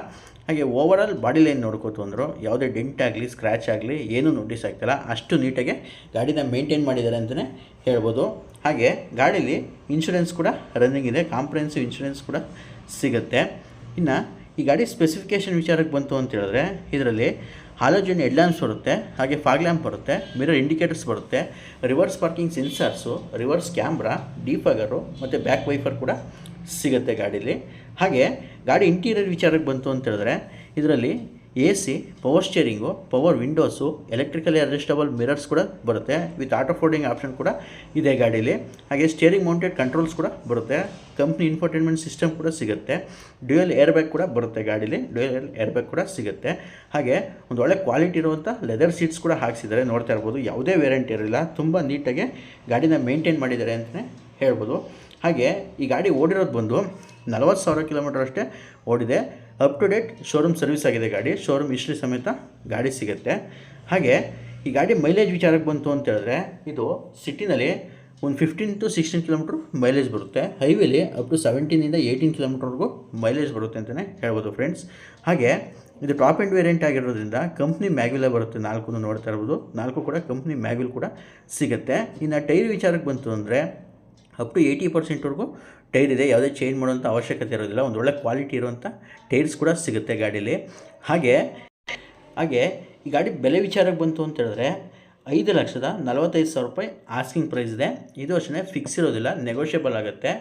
ಹಾಗೆ ಓವರಾಲ್ ಬಾಡಿ ಲೈನ್ ನೋಡ್ಕೋತು ಅಂದರು ಯಾವುದೇ ಡೆಂಟ್ ಆಗಲಿ ಸ್ಕ್ರ್ಯಾಚ್ ಆಗಲಿ ಏನೂ ನೋಟಿಸ್ ಆಗ್ತಿಲ್ಲ. ಅಷ್ಟು ನೀಟಾಗಿ ಗಾಡಿನ ಮೇಂಟೈನ್ ಮಾಡಿದ್ದಾರೆ ಅಂತಲೇ ಹೇಳ್ಬೋದು. ಹಾಗೆ ಗಾಡೀಲಿ ಇನ್ಶೂರೆನ್ಸ್ ಕೂಡ ರನ್ನಿಂಗ್ ಇದೆ, ಕಾಂಪ್ರಿಹೆನ್ಸಿವ್ ಇನ್ಶೂರೆನ್ಸ್ ಕೂಡ ಸಿಗುತ್ತೆ. ಇನ್ನು ಈ ಗಾಡಿ ಸ್ಪೆಸಿಫಿಕೇಷನ್ ವಿಚಾರಕ್ಕೆ ಬಂತು ಅಂತ ಹೇಳಿದ್ರೆ ಇದರಲ್ಲಿ ಹಾಲೋಜನ್ ಹೆಡ್ ಲ್ಯಾಂಪ್ಸ್ ಬರುತ್ತೆ, ಹಾಗೆ ಫಾಗ್ ಲ್ಯಾಂಪ್ ಬರುತ್ತೆ, ಮಿರರ್ ಇಂಡಿಕೇಟರ್ಸ್ ಬರುತ್ತೆ, reverse parking sensors, reverse camera, defogger ಮತ್ತು ಬ್ಯಾಕ್ ವೈಫರ್ ಕೂಡ ಸಿಗುತ್ತೆ ಗಾಡೀಲಿ. ಹಾಗೆ ಗಾಡಿ ಇಂಟೀರಿಯರ್ ವಿಚಾರಕ್ಕೆ ಬಂತು ಅಂತ ಹೇಳಿದ್ರೆ ಇದರಲ್ಲಿ AC, power steering, power windows, electrically adjustable mirrors ಕೂಡ ಬರುತ್ತೆ. ವಿತ್ ಆಟೋ ಫೋಲ್ಡಿಂಗ್ ಆಪ್ಷನ್ ಕೂಡ ಇದೆ ಗಾಡೀಲಿ. ಹಾಗೆ ಸ್ಟೇರಿಂಗ್ ಮೌಂಟೆಡ್ ಕಂಟ್ರೋಲ್ಸ್ ಕೂಡ ಬರುತ್ತೆ. ಕಂಪ್ನಿ ಇನ್ಫೋಟೈನ್ಮೆಂಟ್ ಸಿಸ್ಟಮ್ ಕೂಡ ಸಿಗುತ್ತೆ. ಡ್ಯೂಯಲ್ ಏರ್ ಬ್ಯಾಗ್ ಕೂಡ ಬರುತ್ತೆ ಗಾಡೀಲಿ, ಡ್ಯೂಯಲ್ ಏರ್ ಬ್ಯಾಗ್ ಕೂಡ ಸಿಗುತ್ತೆ. ಹಾಗೆ ಒಂದು ಒಳ್ಳೆ ಕ್ವಾಲಿಟಿ ಇರುವಂಥ ಲೆದರ್ ಸೀಟ್ಸ್ ಕೂಡ ಹಾಕ್ಸಿದ್ದಾರೆ, ನೋಡ್ತಾ ಇರ್ಬೋದು. ಯಾವುದೇ ವೇರಿಯಂಟ್ ಇರಲಿಲ್ಲ, ತುಂಬ ನೀಟಾಗಿ ಗಾಡಿನ ಮೇಂಟೈನ್ ಮಾಡಿದ್ದಾರೆ ಅಂತಲೇ ಹೇಳ್ಬೋದು. ಹಾಗೆ ಈ ಗಾಡಿ ಓಡಿರೋದು ಬಂದು 40,000 ಕಿಲೋಮೀಟರ್ ಅಷ್ಟೇ ಓಡಿದೆ. Up to date showroom service ಆಗಿದೆ ಗಾಡಿ, ಶೋರೂಮ್ ಹಿಸ್ಟ್ರಿ ಸಮೇತ ಗಾಡಿ ಸಿಗುತ್ತೆ. ಹಾಗೆ ಈ ಗಾಡಿ ಮೈಲೇಜ್ ವಿಚಾರಕ್ಕೆ ಬಂತು ಅಂತ ಹೇಳಿದ್ರೆ, ಇದು ಸಿಟಿನಲ್ಲಿ ಒಂದು 15 to 16 ಕಿಲೋಮೀಟ್ರ್ ಮೈಲೇಜ್ ಬರುತ್ತೆ. ಹೈವೇಲಿ ಅಪ್ ಟು 17ಇಂದ 18 ಕಿಲೋಮೀಟರ್ವರೆಗೂ ಮೈಲೇಜ್ ಬರುತ್ತೆ ಅಂತಲೇ ಹೇಳ್ಬೋದು ಫ್ರೆಂಡ್ಸ್. ಹಾಗೆ ಇದು ಟಾಪ್ ಎಂಡ್ ವೇರಿಯಂಟ್ ಆಗಿರೋದ್ರಿಂದ ಕಂಪ್ನಿ ಮ್ಯಾಗ್ವಿಲೇ ಬರುತ್ತೆ. 4 ನೋಡ್ತಾ ಇರ್ಬೋದು, 4 ಕೂಡ ಕಂಪ್ನಿ ಮ್ಯಾಗ್ವಿಲ್ ಕೂಡ ಸಿಗುತ್ತೆ. ಇನ್ನು ಟೈರ್ ವಿಚಾರಕ್ಕೆ ಬಂತು ಅಂದರೆ ಅಪ್ ಟು 80%ವರೆಗೂ ಟೈರ್ ಇದೆ, ಯಾವುದೇ ಚೇಂಜ್ ಮಾಡುವಂಥ ಅವಶ್ಯಕತೆ ಇರೋದಿಲ್ಲ. ಒಂದು ಒಳ್ಳೆ ಕ್ವಾಲಿಟಿ ಇರುವಂಥ ಟೈರ್ಸ್ ಕೂಡ ಸಿಗುತ್ತೆ ಗಾಡೀಲಿ. ಹಾಗೆ ಈ ಗಾಡಿ ಬೆಲೆ ವಿಚಾರಕ್ಕೆ ಬಂತು ಅಂತ ಹೇಳಿದ್ರೆ 5,45,000 ರೂಪಾಯಿ ಆಸ್ಕಿಂಗ್ ಪ್ರೈಸ್ ಇದೆ. ಇದು ಅಷ್ಟೇ ಫಿಕ್ಸ್ ಇರೋದಿಲ್ಲ, ನೆಗೋಷಿಯಬಲ್ ಆಗುತ್ತೆ.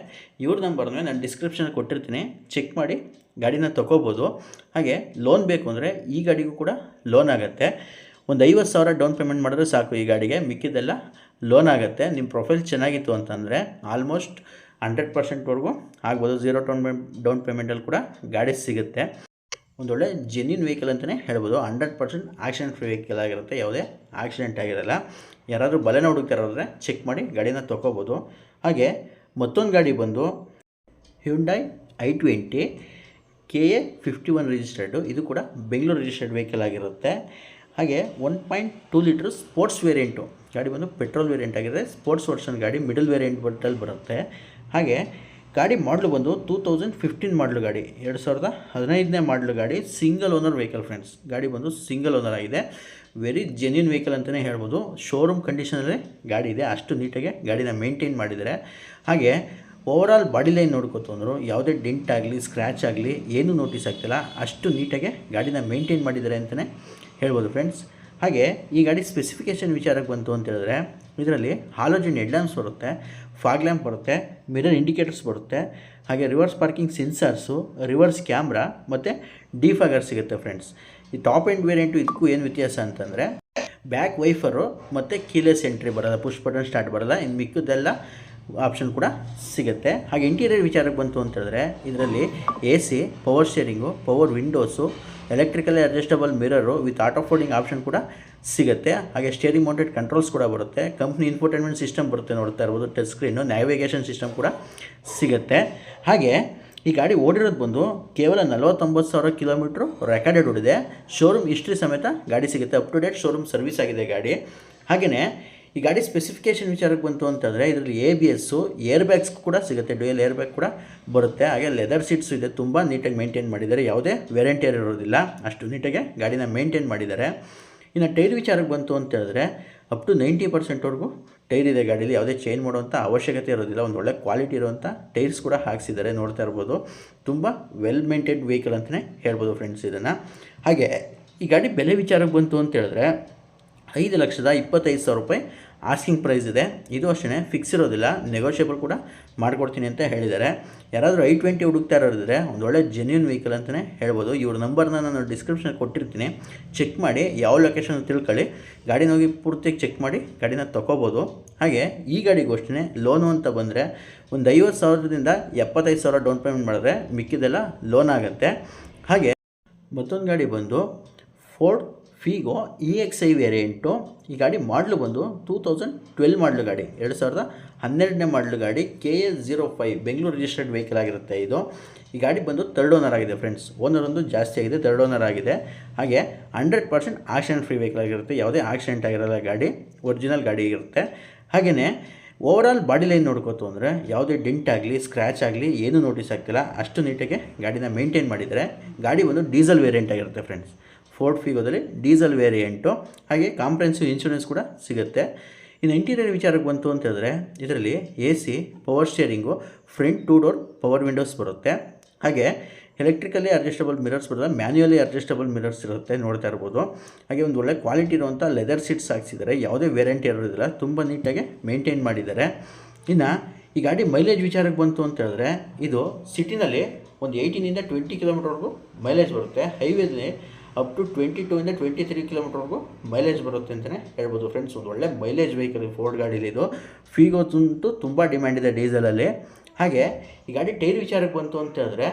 ಇವ್ರ ನಂಬರ್ನ ನಾನು ಡಿಸ್ಕ್ರಿಪ್ಷನಲ್ಲಿ ಕೊಟ್ಟಿರ್ತೀನಿ, ಚೆಕ್ ಮಾಡಿ ಗಾಡಿನ ತೊಗೋಬೋದು. ಹಾಗೆ ಲೋನ್ ಬೇಕು ಅಂದರೆ ಈ ಗಾಡಿಗೂ ಕೂಡ ಲೋನ್ ಆಗುತ್ತೆ. ಒಂದು 50,000 ಡೌನ್ ಪೇಮೆಂಟ್ ಮಾಡಿದ್ರೆ ಸಾಕು ಈ ಗಾಡಿಗೆ, ಮಿಕ್ಕಿದ್ದೆಲ್ಲ ಲೋನ್ ಆಗುತ್ತೆ. ನಿಮ್ಮ ಪ್ರೊಫೈಲ್ ಚೆನ್ನಾಗಿತ್ತು ಅಂತಂದರೆ ಆಲ್ಮೋಸ್ಟ್ 100%ವರೆಗೂ ಆಗ್ಬೋದು. 0 ಡೌನ್ ಪೇಮೆಂಟಲ್ಲಿ ಕೂಡ ಗಾಡಿ ಸಿಗುತ್ತೆ. ಒಂದೊಳ್ಳೆ ಜೆನ್ಯೂನ್ ವೆಹಿಕಲ್ ಅಂತಲೇ ಹೇಳ್ಬೋದು. 100% ಆಕ್ಸಿಡೆಂಟ್ ಫ್ರೀ ವೆಹಿಕಲ್ ಆಗಿರುತ್ತೆ, ಯಾವುದೇ ಆಕ್ಸಿಡೆಂಟ್ ಆಗಿರಲ್ಲ. ಯಾರಾದರೂ ಬಲೆನ ಹುಡುಕ್ತಾರಾದರೆ ಚೆಕ್ ಮಾಡಿ ಗಾಡಿನ ತೊಗೋಬೋದು. ಹಾಗೆ ಮತ್ತೊಂದು ಗಾಡಿ ಬಂದು ಹ್ಯುಂಡೈ i20 KA 51 ರಿಜಿಸ್ಟರ್ಡು. ಇದು ಕೂಡ ಬೆಂಗಳೂರು ರಿಜಿಸ್ಟರ್ಡ್ ವೆಹಿಕಲ್ ಆಗಿರುತ್ತೆ. ಹಾಗೆ 1.2 ಲೀಟ್ರ್ ಸ್ಪೋರ್ಟ್ಸ್ ವೇರಿಯಂಟು ಗಾಡಿ ಬಂದು ಪೆಟ್ರೋಲ್ ವೇರಿಯಂಟ್ ಆಗಿದೆ. ಸ್ಪೋರ್ಟ್ಸ್ ವರ್ಷನ್ ಗಾಡಿ ಮಿಡಲ್ ವೇರಿಯಂಟ್ ಬಟ್ಟಲ್ಲಿ ಬರುತ್ತೆ. ಹಾಗೆ ಗಾಡಿ ಮಾಡಲು ಬಂದು 2015 ಮಾಡಲು ಗಾಡಿ, 2015ನೇ ಮಾಡಲು ಗಾಡಿ. Single owner vehicle friends. ಗಾಡಿ ಬಂದು ಸಿಂಗಲ್ ಓನರ್ ಆಗಿದೆ. ವೆರಿ ಜೆನ್ಯೂನ್ ವೆಹಿಕಲ್ ಅಂತಲೇ ಹೇಳ್ಬೋದು. ಶೋರೂಮ್ ಕಂಡೀಷನಲ್ಲೇ ಗಾಡಿ ಇದೆ, ಅಷ್ಟು ನೀಟಾಗಿ ಗಾಡಿನ ಮೇಂಟೈನ್ ಮಾಡಿದ್ದಾರೆ. ಹಾಗೆ ಓವರಾಲ್ ಬಾಡಿ ಲೈನ್ ನೋಡ್ಕೊತು ಅಂದರು ಯಾವುದೇ ಡೆಂಟ್ ಆಗಲಿ ಸ್ಕ್ರ್ಯಾಚ್ ಆಗಲಿ ಏನೂ ನೋಟಿಸ್ ಆಗ್ತಿಲ್ಲ, ಅಷ್ಟು ನೀಟಾಗಿ ಗಾಡಿನ ಮೇಂಟೈನ್ ಮಾಡಿದ್ದಾರೆ ಅಂತಲೇ ಹೇಳ್ಬೋದು ಫ್ರೆಂಡ್ಸ್. ಹಾಗೆ ಈ ಗಾಡಿ ಸ್ಪೆಸಿಫಿಕೇಷನ್ ವಿಚಾರಕ್ಕೆ ಬಂತು ಅಂತ ಹೇಳಿದ್ರೆ, ಇದರಲ್ಲಿ ಹಾಲೋಜನ್ ಹೆಡ್ಲ್ಯಾಂಪ್ಸ್ ಬರುತ್ತೆ, ಫಾಗ್ ಲ್ಯಾಂಪ್ ಬರುತ್ತೆ, ಮಿರರ್ ಇಂಡಿಕೇಟರ್ಸ್ ಬರುತ್ತೆ. ಹಾಗೆ reverse parking sensors, reverse camera ಮತ್ತು ಡಿಫಾಗರ್ ಸಿಗುತ್ತೆ ಫ್ರೆಂಡ್ಸ್. ಈ ಟಾಪ್ ಎಂಡ್ ವೇರಿಯಂಟು ಇದಕ್ಕೂ ಏನು ವ್ಯತ್ಯಾಸ ಅಂತಂದರೆ, ಬ್ಯಾಕ್ ವೈಫರು ಮತ್ತು ಕೀಲೆಸ್ ಎಂಟ್ರಿ ಬರೋಲ್ಲ, ಪುಷ್ ಬಟನ್ ಸ್ಟಾರ್ಟ್ ಬರೋಲ್ಲ. ಇನ್ನು ಮಿಕ್ಕದೆಲ್ಲ ಆಪ್ಷನ್ ಕೂಡ ಸಿಗುತ್ತೆ. ಹಾಗೆ ಇಂಟೀರಿಯರ್ ವಿಚಾರಕ್ಕೆ ಬಂತು ಅಂತ ಹೇಳಿದ್ರೆ, ಇದರಲ್ಲಿ AC, power steering, power windows, electrically adjustable mirror with auto folding option ಕೂಡ ಸಿಗುತ್ತೆ. ಹಾಗೆ ಸ್ಟೇರಿಂಗ್ ಮೌಂಟೆಡ್ ಕಂಟ್ರೋಲ್ಸ್ ಕೂಡ ಬರುತ್ತೆ. ಕಂಪ್ನಿ ಇನ್ಫೋಟೈನ್ಮೆಂಟ್ ಸಿಸ್ಟಮ್ ಬರುತ್ತೆ, ನೋಡ್ತಾ ಇರ್ಬೋದು. ಟಚ್ ಸ್ಕ್ರೀನು, ನ್ಯಾವಿಗೇಷನ್ ಸಿಸ್ಟಮ್ ಕೂಡ ಸಿಗುತ್ತೆ. ಹಾಗೆ ಈ ಗಾಡಿ ಓಡಿರೋದು ಬಂದು ಕೇವಲ 49,000 ಕಿಲೋಮೀಟ್ರು ರೆಕಾರ್ಡೆಡ್ ಓಡಿದೆ. ಶೋರೂಮ್ ಹಿಸ್ಟ್ರಿ ಸಮೇತ ಗಾಡಿ ಸಿಗುತ್ತೆ, up to date showroom service ಆಗಿದೆ ಗಾಡಿ. ಹಾಗೆಯೇ ಈ ಗಾಡಿ ಸ್ಪೆಸಿಫಿಕೇಷನ್ ವಿಚಾರಕ್ಕೆ ಬಂತು ಅಂತಂದರೆ, ಇದರಲ್ಲಿ ABS, ಏರ್ ಬ್ಯಾಗ್ಸ್ ಕೂಡ ಸಿಗುತ್ತೆ, ಡ್ಯೂಯಲ್ ಏರ್ ಬ್ಯಾಗ್ ಕೂಡ ಬರುತ್ತೆ. ಹಾಗೆ ಲೆದರ್ ಸೀಟ್ಸು ಇದೆ, ತುಂಬ ನೀಟಾಗಿ ಮೇಂಟೈನ್ ಮಾಡಿದ್ದಾರೆ, ಯಾವುದೇ ವೇರಿಯಂಟಿಯರ್ ಇರೋದಿಲ್ಲ, ಅಷ್ಟು ನೀಟಾಗಿ ಗಾಡಿನ ಮೇಂಟೈನ್ ಮಾಡಿದ್ದಾರೆ. ಇನ್ನು ಟೈರ್ ವಿಚಾರಕ್ಕೆ ಬಂತು ಅಂತ ಹೇಳಿದ್ರೆ, ಅಪ್ ಟು 90%ವರೆಗೂ ಟೈರ್ ಇದೆ ಗಾಡೀಲಿ, ಯಾವುದೇ ಚೇಂಜ್ ಮಾಡುವಂಥ ಅವಶ್ಯಕತೆ ಇರೋದಿಲ್ಲ. ಒಂದು ಒಳ್ಳೆ ಕ್ವಾಲಿಟಿ ಇರುವಂಥ ಟೈರ್ಸ್ ಕೂಡ ಹಾಕ್ಸಿದ್ದಾರೆ, ನೋಡ್ತಾ ಇರ್ಬೋದು. ತುಂಬ ವೆಲ್ ಮೇಂಟೈನ್ಡ್ ವೆಹಿಕಲ್ ಅಂತಲೇ ಹೇಳ್ಬೋದು ಫ್ರೆಂಡ್ಸ್ ಇದನ್ನು. ಹಾಗೆ ಈ ಗಾಡಿ ಬೆಲೆ ವಿಚಾರಕ್ಕೆ ಬಂತು ಅಂತ ಹೇಳಿದ್ರೆ 5,25,000 ರೂಪಾಯಿ ಆಸ್ಕಿಂಗ್ ಪ್ರೈಸ್ ಇದೆ. ಇದು ಅಷ್ಟೇ ಫಿಕ್ಸ್ ಇರೋದಿಲ್ಲ, ನೆಗೋಷಿಯಬಲ್ ಕೂಡ ಮಾಡಿಕೊಡ್ತೀನಿ ಅಂತ ಹೇಳಿದ್ದಾರೆ. ಯಾರಾದರೂ i20 ಹುಡುಕ್ತಾ ಇರೋದಿದ್ರೆ ಒಂದು ಒಳ್ಳೆ ಜೆನ್ಯೂನ್ ವೆಹಿಕಲ್ ಅಂತಲೇ ಹೇಳ್ಬೋದು. ಇವ್ರ ನಂಬರ್ನ ನಾನು ಡಿಸ್ಕ್ರಿಪ್ಷನ್ ಕೊಟ್ಟಿರ್ತೀನಿ, ಚೆಕ್ ಮಾಡಿ ಯಾವ ಲೊಕೇಶನ್ ತಿಳ್ಕೊಳ್ಳಿ, ಗಾಡಿನ ಹೋಗಿ ಪೂರ್ತಿಯಾಗಿ ಚೆಕ್ ಮಾಡಿ ಗಾಡಿನ ತೊಗೋಬೋದು. ಹಾಗೆ ಈ ಗಾಡಿಗೂ ಅಷ್ಟೇ ಲೋನು ಅಂತ ಬಂದರೆ ಒಂದು 50,000ದಿಂದ 75,000 ಡೌನ್ ಪೇಮೆಂಟ್ ಮಾಡಿದ್ರೆ ಮಿಕ್ಕಿದೆಲ್ಲ ಲೋನ್ ಆಗುತ್ತೆ. ಹಾಗೆ ಮತ್ತೊಂದು ಗಾಡಿ ಬಂದು ಫೋರ್ಡ್ ಫೀಗೋ EXI ವೇರಿಯಂಟು. ಈ ಗಾಡಿ ಮಾಡಲು ಬಂದು 2012 ಮಾಡಲು ಗಾಡಿ, 2012ನೇ ಮಾಡಲು ಗಾಡಿ. KA 05 ಬೆಂಗಳೂರು ರಿಜಿಸ್ಟರ್ಡ್ ವೆಹಿಕಲ್ ಆಗಿರುತ್ತೆ ಇದು. ಈ ಗಾಡಿ ಬಂದು ಥರ್ಡ್ ಓನರ್ ಆಗಿದೆ ಫ್ರೆಂಡ್ಸ್, ಓನರ್ ಒಂದು ಜಾಸ್ತಿ ಆಗಿದೆ, ಥರ್ಡ್ ಓನರ್ ಆಗಿದೆ. ಹಾಗೆ 100% ಆಕ್ಸಿಡೆಂಟ್ ಫ್ರೀ ವೆಹಿಕಲ್ ಆಗಿರುತ್ತೆ, ಯಾವುದೇ ಆಕ್ಸಿಡೆಂಟ್ ಆಗಿರೋಲ್ಲ ಗಾಡಿ, ಒರಿಜಿನಲ್ ಗಾಡಿ ಇರುತ್ತೆ. ಹಾಗೆಯೇ ಓವರಾಲ್ ಬಾಡಿ ಲೈನ್ ನೋಡ್ಕೋತು ಅಂದರೆ ಯಾವುದೇ ಡೆಂಟ್ ಆಗಲಿ ಸ್ಕ್ರ್ಯಾಚ್ ಆಗಲಿ ಏನೂ ನೋಟಿಸ್ ಆಗ್ತಿಲ್ಲ, ಅಷ್ಟು ನೀಟಾಗಿ ಗಾಡಿನ ಮೇಂಟೈನ್ ಮಾಡಿದರೆ. ಗಾಡಿ ಒಂದು ಡೀಸೆಲ್ ವೇರಿಯಂಟ್ ಆಗಿರುತ್ತೆ ಫ್ರೆಂಡ್ಸ್, ಫೋರ್ಡ್ ಫೀಗೋದಲ್ಲಿ ಡೀಸೆಲ್ ವೇರಿಯಂಟು. ಹಾಗೆ ಕಾಂಪ್ರೆನ್ಸಿವ್ ಇನ್ಶೂರೆನ್ಸ್ ಕೂಡ ಸಿಗುತ್ತೆ. ಇನ್ನು ಇಂಟೀರಿಯರ್ ವಿಚಾರಕ್ಕೆ ಬಂತು ಅಂತ ಹೇಳಿದ್ರೆ, ಇದರಲ್ಲಿ AC, power steering, front 2 door power Windows ಬರುತ್ತೆ. ಹಾಗೆ ಎಲೆಕ್ಟ್ರಿಕಲಿ ಅಡ್ಜಸ್ಟಬಲ್ ಮಿರರ್ಸ್ ಬರೋಲ್ಲ, ಮ್ಯಾನ್ಯುಯಲಿ ಅಡ್ಜಸ್ಟಬಲ್ ಮಿರರ್ಸ್ ಇರುತ್ತೆ, ನೋಡ್ತಾ ಇರ್ಬೋದು. ಹಾಗೆ ಒಂದು ಒಳ್ಳೆ ಕ್ವಾಲಿಟಿ ಇರುವಂಥ ಲೆದರ್ ಸೀಟ್ಸ್ ಹಾಕ್ಸಿದ್ದಾರೆ, ಯಾವುದೇ ವೇರಿಯಂಟಿ ಇರೋದಿಲ್ಲ, ತುಂಬ ನೀಟಾಗಿ ಮೇಂಟೈನ್ ಮಾಡಿದ್ದಾರೆ. ಇನ್ನು ಈ ಗಾಡಿ ಮೈಲೇಜ್ ವಿಚಾರಕ್ಕೆ ಬಂತು ಅಂತ ಹೇಳಿದ್ರೆ, ಇದು ಸಿಟಿನಲ್ಲಿ ಒಂದು 18ಇಂದ 20 ಕಿಲೋಮೀಟರ್ವರೆಗೂ ಮೈಲೇಜ್ ಬರುತ್ತೆ. ಹೈವೇಲಿ ಅಪ್ ಟು 22ಇಂದ 23 ಕಿಲೋಮೀಟರ್ವರೆಗೂ ಮೈಲೇಜ್ ಬರುತ್ತೆ ಅಂತಲೇ ಹೇಳ್ಬೋದು ಫ್ರೆಂಡ್ಸ್. ಒಂದು ಒಳ್ಳೆ ಮೈಲೇಜ್ ವೆಹಿಕಲ್ ಫೋರ್ಡ್ ಗಾಡೀಲಿ ಇದು. ಫಿಗೋಸಂತೂ ತುಂಬ ಡಿಮ್ಯಾಂಡ್ ಇದೆ ಡೀಸೆಲಲ್ಲಿ. ಹಾಗೆ ಈ ಗಾಡಿ ಟೈರ್ ವಿಚಾರಕ್ಕೆ ಬಂತು ಅಂತ ಹೇಳಿದ್ರೆ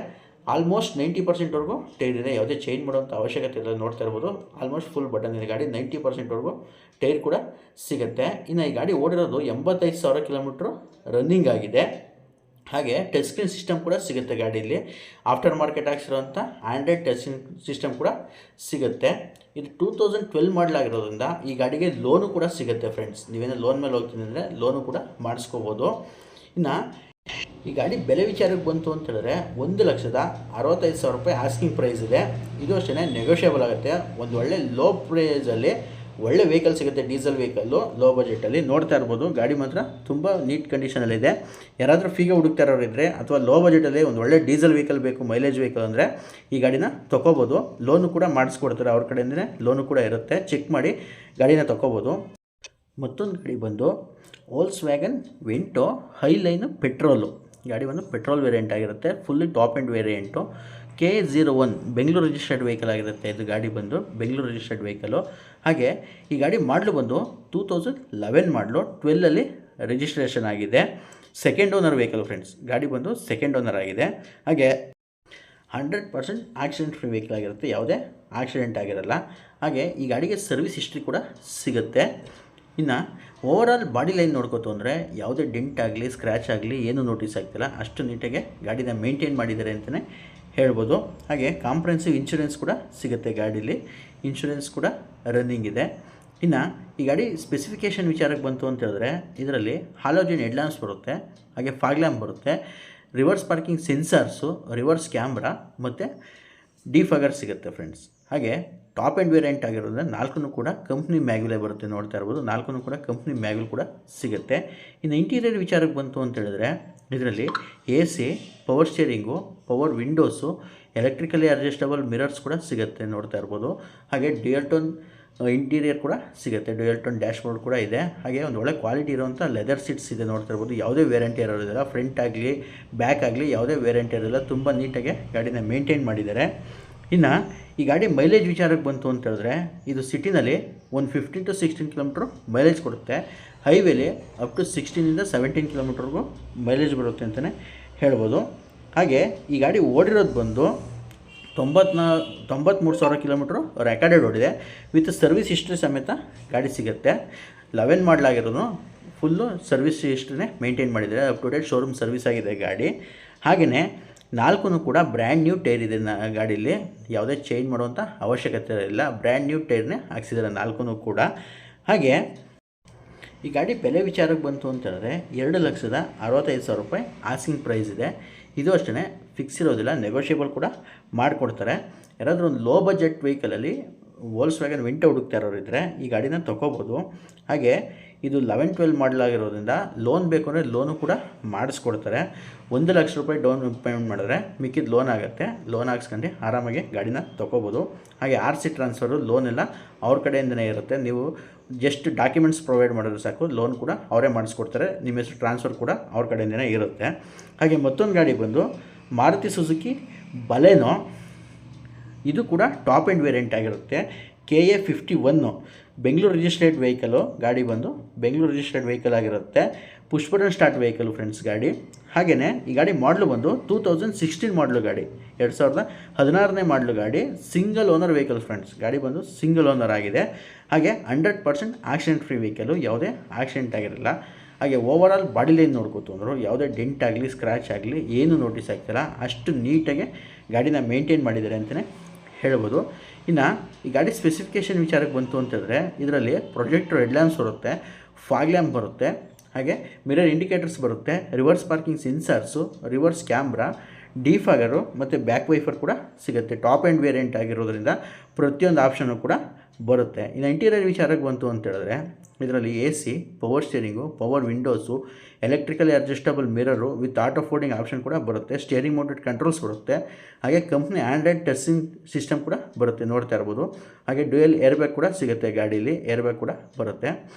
ಆಲ್ಮೋಸ್ಟ್ 90%ವರೆಗೂ ಟೈರ್ ಇದೆ, ಯಾವುದೇ ಚೇಂಜ್ ಮಾಡೋಂಥ ಅವಶ್ಯಕತೆ ಇಲ್ಲ. ನೋಡ್ತಾ ಇರ್ಬೋದು ಆಲ್ಮೋಸ್ಟ್ ಫುಲ್ ಬಟನ್ ಇದೆ ಗಾಡಿ. 90%ವರೆಗೂ ಟೈರ್ ಕೂಡ ಸಿಗುತ್ತೆ. ಇನ್ನು ಈ ಗಾಡಿ ಓಡಿರೋದು 85,000 ಕಿಲೋಮೀಟ್ರು ರನ್ನಿಂಗ್ ಆಗಿದೆ. ಹಾಗೆ ಟಚ್ ಸ್ಕ್ರೀನ್ ಸಿಸ್ಟಮ್ ಕೂಡ ಸಿಗುತ್ತೆ ಗಾಡೀಲಿ. ಆಫ್ಟರ್ ಮಾರ್ಕೆಟ್ ಹಾಕ್ಸಿರೋಂಥ ಆ್ಯಂಡ್ರಾಯ್ಡ್ ಟಚ್ ಸ್ಕ್ರೀನ್ ಸಿಸ್ಟಮ್ ಕೂಡ ಸಿಗುತ್ತೆ. ಇದು 2012 ಮಾಡಲಾಗಿರೋದ್ರಿಂದ ಈ ಗಾಡಿಗೆ ಲೋನು ಕೂಡ ಸಿಗುತ್ತೆ ಫ್ರೆಂಡ್ಸ್. ನೀವೇನೋ ಲೋನ್ ಮೇಲೆ ಹೋಗ್ತೀನಿ ಅಂದರೆ ಲೋನು ಕೂಡ ಮಾಡಿಸ್ಕೋಬೋದು. ಇನ್ನು ಈ ಗಾಡಿ ಬೆಲೆ ವಿಚಾರಕ್ಕೆ ಬಂತು ಅಂತ ಹೇಳಿದ್ರೆ 1,65,000 ರೂಪಾಯಿ ಆಸ್ಕಿಂಗ್ ಪ್ರೈಸ್ ಇದೆ. ಇದು ಅಷ್ಟೇ ನೆಗೋಷಿಯಬಲ್ ಆಗುತ್ತೆ. ಒಂದು ಒಳ್ಳೆ ಲೋ ಪ್ರೈಸಲ್ಲಿ ಒಳ್ಳೆ ವೆಹಿಕಲ್ ಸಿಗುತ್ತೆ, ಡೀಸೆಲ್ ವೆಹಿಕಲ್ಲು ಲೋ ಬಜೆಟಲ್ಲಿ. ನೋಡ್ತಾ ಇರ್ಬೋದು ಗಾಡಿ ಮಾತ್ರ ತುಂಬ ನೀಟ್ ಕಂಡೀಷನಲ್ಲಿದೆ. ಯಾರಾದರೂ ಫೀಗೆ ಹುಡುಕ್ತಾ ಇರೋರಿದ್ದರೆ ಅಥವಾ ಲೋ ಬಜೆಟಲ್ಲಿ ಒಂದು ಒಳ್ಳೆ ಡೀಸೆಲ್ ವೆಹಿಕಲ್ ಬೇಕು, ಮೈಲೇಜ್ ವೆಹಿಕಲ್ ಅಂದರೆ ಈ ಗಾಡಿನ ತೊಗೋಬೋದು. ಲೋನು ಕೂಡ ಮಾಡಿಸ್ಕೊಡ್ತಾರೆ, ಅವ್ರ ಕಡೆಯಿಂದಲೇ ಲೋನು ಕೂಡ ಇರುತ್ತೆ. ಚೆಕ್ ಮಾಡಿ ಗಾಡಿನ ತೊಗೋಬೋದು. ಮತ್ತೊಂದು ಗಾಡಿ ಬಂದು ವೋಲ್ಕ್ಸ್ವ್ಯಾಗನ್ ವೆಂಟೋ ಹೈಲೈನು ಪೆಟ್ರೋಲು ಗಾಡಿ ಬಂದು ಪೆಟ್ರೋಲ್ ವೇರಿಯಂಟ್ ಆಗಿರುತ್ತೆ. Fully top end variant. KA01 Bengaluru registered vehicle ಆಗಿರುತ್ತೆ. ಇದು ಗಾಡಿ ಬಂದು ಬೆಂಗಳೂರು ರಿಜಿಸ್ಟರ್ಡ್ ವೆಹಿಕಲು. ಹಾಗೆ ಈ ಗಾಡಿ ಮಾಡಲು ಬಂದು 2011 ಮಾಡಲು 12ಅಲ್ಲಿ ರಿಜಿಸ್ಟ್ರೇಷನ್ ಆಗಿದೆ. Second owner vehicle friends. ಗಾಡಿ ಬಂದು ಸೆಕೆಂಡ್ ಓನರ್ ಆಗಿದೆ. ಹಾಗೆ 100% ಆಕ್ಸಿಡೆಂಟ್ ಫ್ರೀ ವೆಹಿಕಲ್ ಆಗಿರುತ್ತೆ, ಯಾವುದೇ ಆಕ್ಸಿಡೆಂಟ್ ಆಗಿರಲ್ಲ. ಹಾಗೆ ಈ ಗಾಡಿಗೆ ಸರ್ವಿಸ್ ಹಿಸ್ಟ್ರಿ ಕೂಡ ಸಿಗುತ್ತೆ. ಇನ್ನು ಓವರಾಲ್ ಬಾಡಿ ಲೈನ್ ನೋಡ್ಕೋತು ಅಂದರೆ ಯಾವುದೇ ಡೆಂಟ್ ಆಗಲಿ ಸ್ಕ್ರ್ಯಾಚ್ ಆಗಲಿ ಏನೂ ನೋಟಿಸ್ ಆಗ್ತಿಲ್ಲ. ಅಷ್ಟು ನೀಟಾಗಿ ಗಾಡಿನ ಮೇಂಟೈನ್ ಮಾಡಿದ್ದಾರೆ ಅಂತಲೇ ಹೇಳ್ಬೋದು. ಹಾಗೆ ಕಾಂಪ್ರೆನ್ಸಿವ್ ಇನ್ಶೂರೆನ್ಸ್ ಕೂಡ ಸಿಗುತ್ತೆ ಗಾಡೀಲಿ. ಇನ್ಶೂರೆನ್ಸ್ ಕೂಡ ರನ್ನಿಂಗ್ ಇದೆ. ಇನ್ನು ಈ ಗಾಡಿ ಸ್ಪೆಸಿಫಿಕೇಷನ್ ವಿಚಾರಕ್ಕೆ ಬಂತು ಅಂತ ಹೇಳಿದ್ರೆ ಇದರಲ್ಲಿ ಹಾಲೋಜನ್ ಹೆಡ್ ಲ್ಯಾಂಪ್ಸ್ ಬರುತ್ತೆ, ಹಾಗೆ ಫಾಗ್ ಲ್ಯಾಂಪ್ ಬರುತ್ತೆ, reverse parking sensors, reverse camera ಮತ್ತು ಡಿಫಾಗರ್ ಸಿಗುತ್ತೆ ಫ್ರೆಂಡ್ಸ್. ಹಾಗೆ ಟಾಪ್ ಆ್ಯಂಡ್ ವೇರಿಯಂಟ್ ಆಗಿರೋದ್ರಿಂದ 4 ಕೂಡ ಕಂಪ್ನಿ ಮ್ಯಾಗ್ಯುಲೇ ಬರುತ್ತೆ. ನೋಡ್ತಾ ಇರ್ಬೋದು 4 ಕೂಡ ಕಂಪ್ನಿ ಮ್ಯಾಗ್ಯುಲ್ ಕೂಡ ಸಿಗುತ್ತೆ. ಇನ್ನು ಇಂಟೀರಿಯರ್ ವಿಚಾರಕ್ಕೆ ಬಂತು ಅಂತ ಹೇಳಿದ್ರೆ ಇದರಲ್ಲಿ AC, power steering, power windows, electrically adjustable mirrors ಕೂಡ ಸಿಗುತ್ತೆ. ನೋಡ್ತಾ ಇರ್ಬೋದು. ಹಾಗೆ ಡ್ಯುಯಲ್ ಟೋನ್ ಇಂಟೀರಿಯರ್ ಕೂಡ ಸಿಗುತ್ತೆ. ಡ್ಯುಯಲ್ ಟೋನ್ ಡ್ಯಾಶ್ಬೋರ್ಡ್ ಕೂಡ ಇದೆ. ಹಾಗೆ ಒಂದು ಒಳ್ಳೆ ಕ್ವಾಲಿಟಿ ಇರುವಂಥ ಲೆದರ್ ಸೀಟ್ಸ್ ಇದೆ. ನೋಡ್ತಾ ಇರ್ಬೋದು ಯಾವುದೇ ವೇರಿಯಂಟ್ ಇರೋದಿಲ್ಲ. ಫ್ರಂಟ್ ಆಗಲಿ ಬ್ಯಾಕ್ ಆಗಲಿ ಯಾವುದೇ ವೇರಿಯಂಟ್ ಇರೋದಿಲ್ಲ. ತುಂಬ ನೀಟಾಗಿ ಗಾಡಿನ ಮೇಂಟೈನ್ ಮಾಡಿದ್ದಾರೆ. ಇನ್ನು ಈ ಗಾಡಿ ಮೈಲೇಜ್ ವಿಚಾರಕ್ಕೆ ಬಂತು ಅಂತ ಹೇಳಿದ್ರೆ ಇದು ಸಿಟಿನಲ್ಲಿ ಒಂದು 15 to 16 ಕಿಲೋಮೀಟ್ರ್ ಮೈಲೇಜ್ ಕೊಡುತ್ತೆ. ಹೈವೇಲಿ ಅಪ್ ಟು 16ಇಂದ 17 ಕಿಲೋಮೀಟ್ರ್ಗೂ ಮೈಲೇಜ್ ಬರುತ್ತೆ ಅಂತಲೇ ಹೇಳ್ಬೋದು. ಹಾಗೆ ಈ ಗಾಡಿ ಓಡಿರೋದು ಬಂದು 93,000 ಕಿಲೋಮೀಟ್ರು ರೆಕಾರ್ಡೆಡ್ ಓಡಿದೆ. ವಿತ್ ಸರ್ವಿಸ್ ಹಿಸ್ಟ್ರಿ ಸಮೇತ ಗಾಡಿ ಸಿಗುತ್ತೆ. 11 ಮಾಡಲಾಗಿರೋದು ಫುಲ್ಲು ಸರ್ವಿಸ್ ಹಿಸ್ಟ್ರಿನೇ ಮೇಂಟೈನ್ ಮಾಡಿದ್ದಾರೆ. Up to date showroom service ಆಗಿದೆ ಗಾಡಿ. ಹಾಗೆಯೇ 4 ಕೂಡ ಬ್ರ್ಯಾಂಡ್ ನ್ಯೂ ಟೈರ್ ಇದೆ ಗಾಡೀಲಿ. ಯಾವುದೇ ಚೇಂಜ್ ಮಾಡುವಂಥ ಅವಶ್ಯಕತೆ ಇಲ್ಲ. ಬ್ರ್ಯಾಂಡ್ ನ್ಯೂ ಟೈರ್ನೇ ಹಾಕ್ಸಿದ್ದಾರೆ 4 ಕೂಡ. ಹಾಗೆ ಈ ಗಾಡಿ ಬೆಲೆ ವಿಚಾರಕ್ಕೆ ಬಂತು ಅಂತ ಹೇಳಿದ್ರೆ 2,65,000 ರೂಪಾಯಿ ಆಸ್ಕಿಂಗ್ ಪ್ರೈಸ್ ಇದೆ. ಇದು ಅಷ್ಟೇ ಫಿಕ್ಸ್ ಇರೋದಿಲ್ಲ, ನೆಗೋಷಿಯಬಲ್ ಕೂಡ ಮಾಡಿಕೊಡ್ತಾರೆ. ಯಾರಾದರೂ ಒಂದು ಲೋ ಬಜೆಟ್ ವೆಹಿಕಲಲ್ಲಿ ವೋಲ್ಕ್ಸ್ವ್ಯಾಗನ್ ವೆಂಟೋ ಹುಡುಕ್ತಾ ಇರೋರಿದ್ದರೆ ಈ ಗಾಡಿನ ತೊಗೋಬೋದು. ಹಾಗೆ ಇದು 11-12 ಮಾಡಲಾಗಿರೋದ್ರಿಂದ ಲೋನ್ ಬೇಕು ಅಂದರೆ ಲೋನು ಕೂಡ ಮಾಡಿಸ್ಕೊಡ್ತಾರೆ. 1,00,000 ರೂಪಾಯಿ ಡೌನ್ ಪೇಮೆಂಟ್ ಮಾಡಿದ್ರೆ ಮಿಕ್ಕಿದ ಲೋನ್ ಆಗುತ್ತೆ. ಲೋನ್ ಹಾಕ್ಸ್ಕೊಂಡು ಆರಾಮಾಗಿ ಗಾಡಿನ ತೊಗೋಬೋದು. ಹಾಗೆ RC ಟ್ರಾನ್ಸ್ಫರು ಲೋನ್ ಎಲ್ಲ ಅವ್ರ ಕಡೆಯಿಂದನೇ ಇರುತ್ತೆ. ನೀವು ಜಸ್ಟ್ ಡಾಕ್ಯುಮೆಂಟ್ಸ್ ಪ್ರೊವೈಡ್ ಮಾಡಿದ್ರೆ ಸಾಕು, ಲೋನ್ ಕೂಡ ಅವರೇ ಮಾಡಿಸ್ಕೊಡ್ತಾರೆ. ನಿಮ್ಮ ಹೆಸರು ಟ್ರಾನ್ಸ್ಫರ್ ಕೂಡ ಅವ್ರ ಕಡೆಯಿಂದನೇ ಇರುತ್ತೆ. ಹಾಗೆ ಮತ್ತೊಂದು ಗಾಡಿ ಬಂದು ಮಾರುತಿ ಸುಜುಕಿ ಬಲೆನೋ. ಇದು ಕೂಡ ಟಾಪ್ ಎಂಡ್ ವೇರಿಯಂಟ್ ಆಗಿರುತ್ತೆ. KA51 Bengaluru registered vehicle. ಗಾಡಿ ಬಂದು ಬೆಂಗಳೂರು ರಿಜಿಸ್ಟರ್ಡ್ ವೆಹಿಕಲ್ ಆಗಿರುತ್ತೆ. Push button start vehicle friends ಗಾಡಿ. ಹಾಗೆಯೇ ಈ ಗಾಡಿ ಮಾಡಲು ಬಂದು 2016 ಮಾಡಲು ಗಾಡಿ, 2016ನೇ ಮಾಡಲು ಗಾಡಿ. Single owner vehicle friends. ಗಾಡಿ ಬಂದು ಸಿಂಗಲ್ ಓನರ್ ಆಗಿದೆ. ಹಾಗೆ 100% ಆಕ್ಸಿಡೆಂಟ್ ಫ್ರೀ ವೆಹಿಕಲು, ಯಾವುದೇ ಆಕ್ಸಿಡೆಂಟ್ ಆಗಿರಲ್ಲ. ಹಾಗೆ ಓವರಾಲ್ ಬಾಡಿ ಲೈನ್ ನೋಡ್ಕೋತು ಅಂದರು ಯಾವುದೇ ಡೆಂಟ್ ಆಗಲಿ ಸ್ಕ್ರ್ಯಾಚ್ ಆಗಲಿ ಏನೂ ನೋಟಿಸ್ ಆಗ್ತಿಲ್ಲ. ಅಷ್ಟು ನೀಟಾಗಿ ಗಾಡಿನ ಮೇಂಟೈನ್ ಮಾಡಿದ್ದಾರೆ ಅಂತಲೇ ಹೇಳ್ಬೋದು. ಇನ್ನು ಈ ಗಾಡಿ ಸ್ಪೆಸಿಫಿಕೇಷನ್ ವಿಚಾರಕ್ಕೆ ಬಂತು ಅಂತಂದರೆ ಇದರಲ್ಲಿ ಪ್ರೊಜೆಕ್ಟರ್ ಹೆಡ್ ಲ್ಯಾಂಪ್ಸ್ ಬರುತ್ತೆ, ಫಾಗ್ ಲ್ಯಾಂಪ್ ಬರುತ್ತೆ, ಹಾಗೆ ಮಿರರ್ ಇಂಡಿಕೇಟರ್ಸ್ ಬರುತ್ತೆ, reverse parking sensors, reverse camera, defogger ಮತ್ತು ಬ್ಯಾಕ್ ವೈಫರ್ ಕೂಡ ಸಿಗುತ್ತೆ. ಟಾಪ್ ಆ್ಯಂಡ್ ವೇರಿಯಂಟ್ ಆಗಿರೋದ್ರಿಂದ ಪ್ರತಿಯೊಂದು ಆಪ್ಷನ್ನು ಕೂಡ ಬರುತ್ತೆ. ಇನ್ನು ಇಂಟೀರಿಯರ್ ವಿಚಾರಕ್ಕೆ ಬಂತು ಅಂತ ಹೇಳಿದ್ರೆ ಇದರಲ್ಲಿ AC, power steering, power windows, electrically adjustable mirror with auto folding option ಕೂಡ ಬರುತ್ತೆ. ಸ್ಟೇರಿಂಗ್ ಮೌಂಟೆಡ್ ಕಂಟ್ರೋಲ್ಸ್ ಬರುತ್ತೆ. ಹಾಗೆ ಕಂಪ್ನಿ ಆಂಡ್ರಾಯ್ಡ್ ಟಚಿಂಗ್ ಸಿಸ್ಟಮ್ ಕೂಡ ಬರುತ್ತೆ, ನೋಡ್ತಾ ಇರ್ಬೋದು. ಹಾಗೆ ಡ್ಯೂಯಲ್ ಏರ್ ಬ್ಯಾಗ್ ಕೂಡ ಸಿಗುತ್ತೆ ಗಾಡೀಲಿ, ಏರ್ ಬ್ಯಾಗ್ ಕೂಡ ಬರುತ್ತೆ.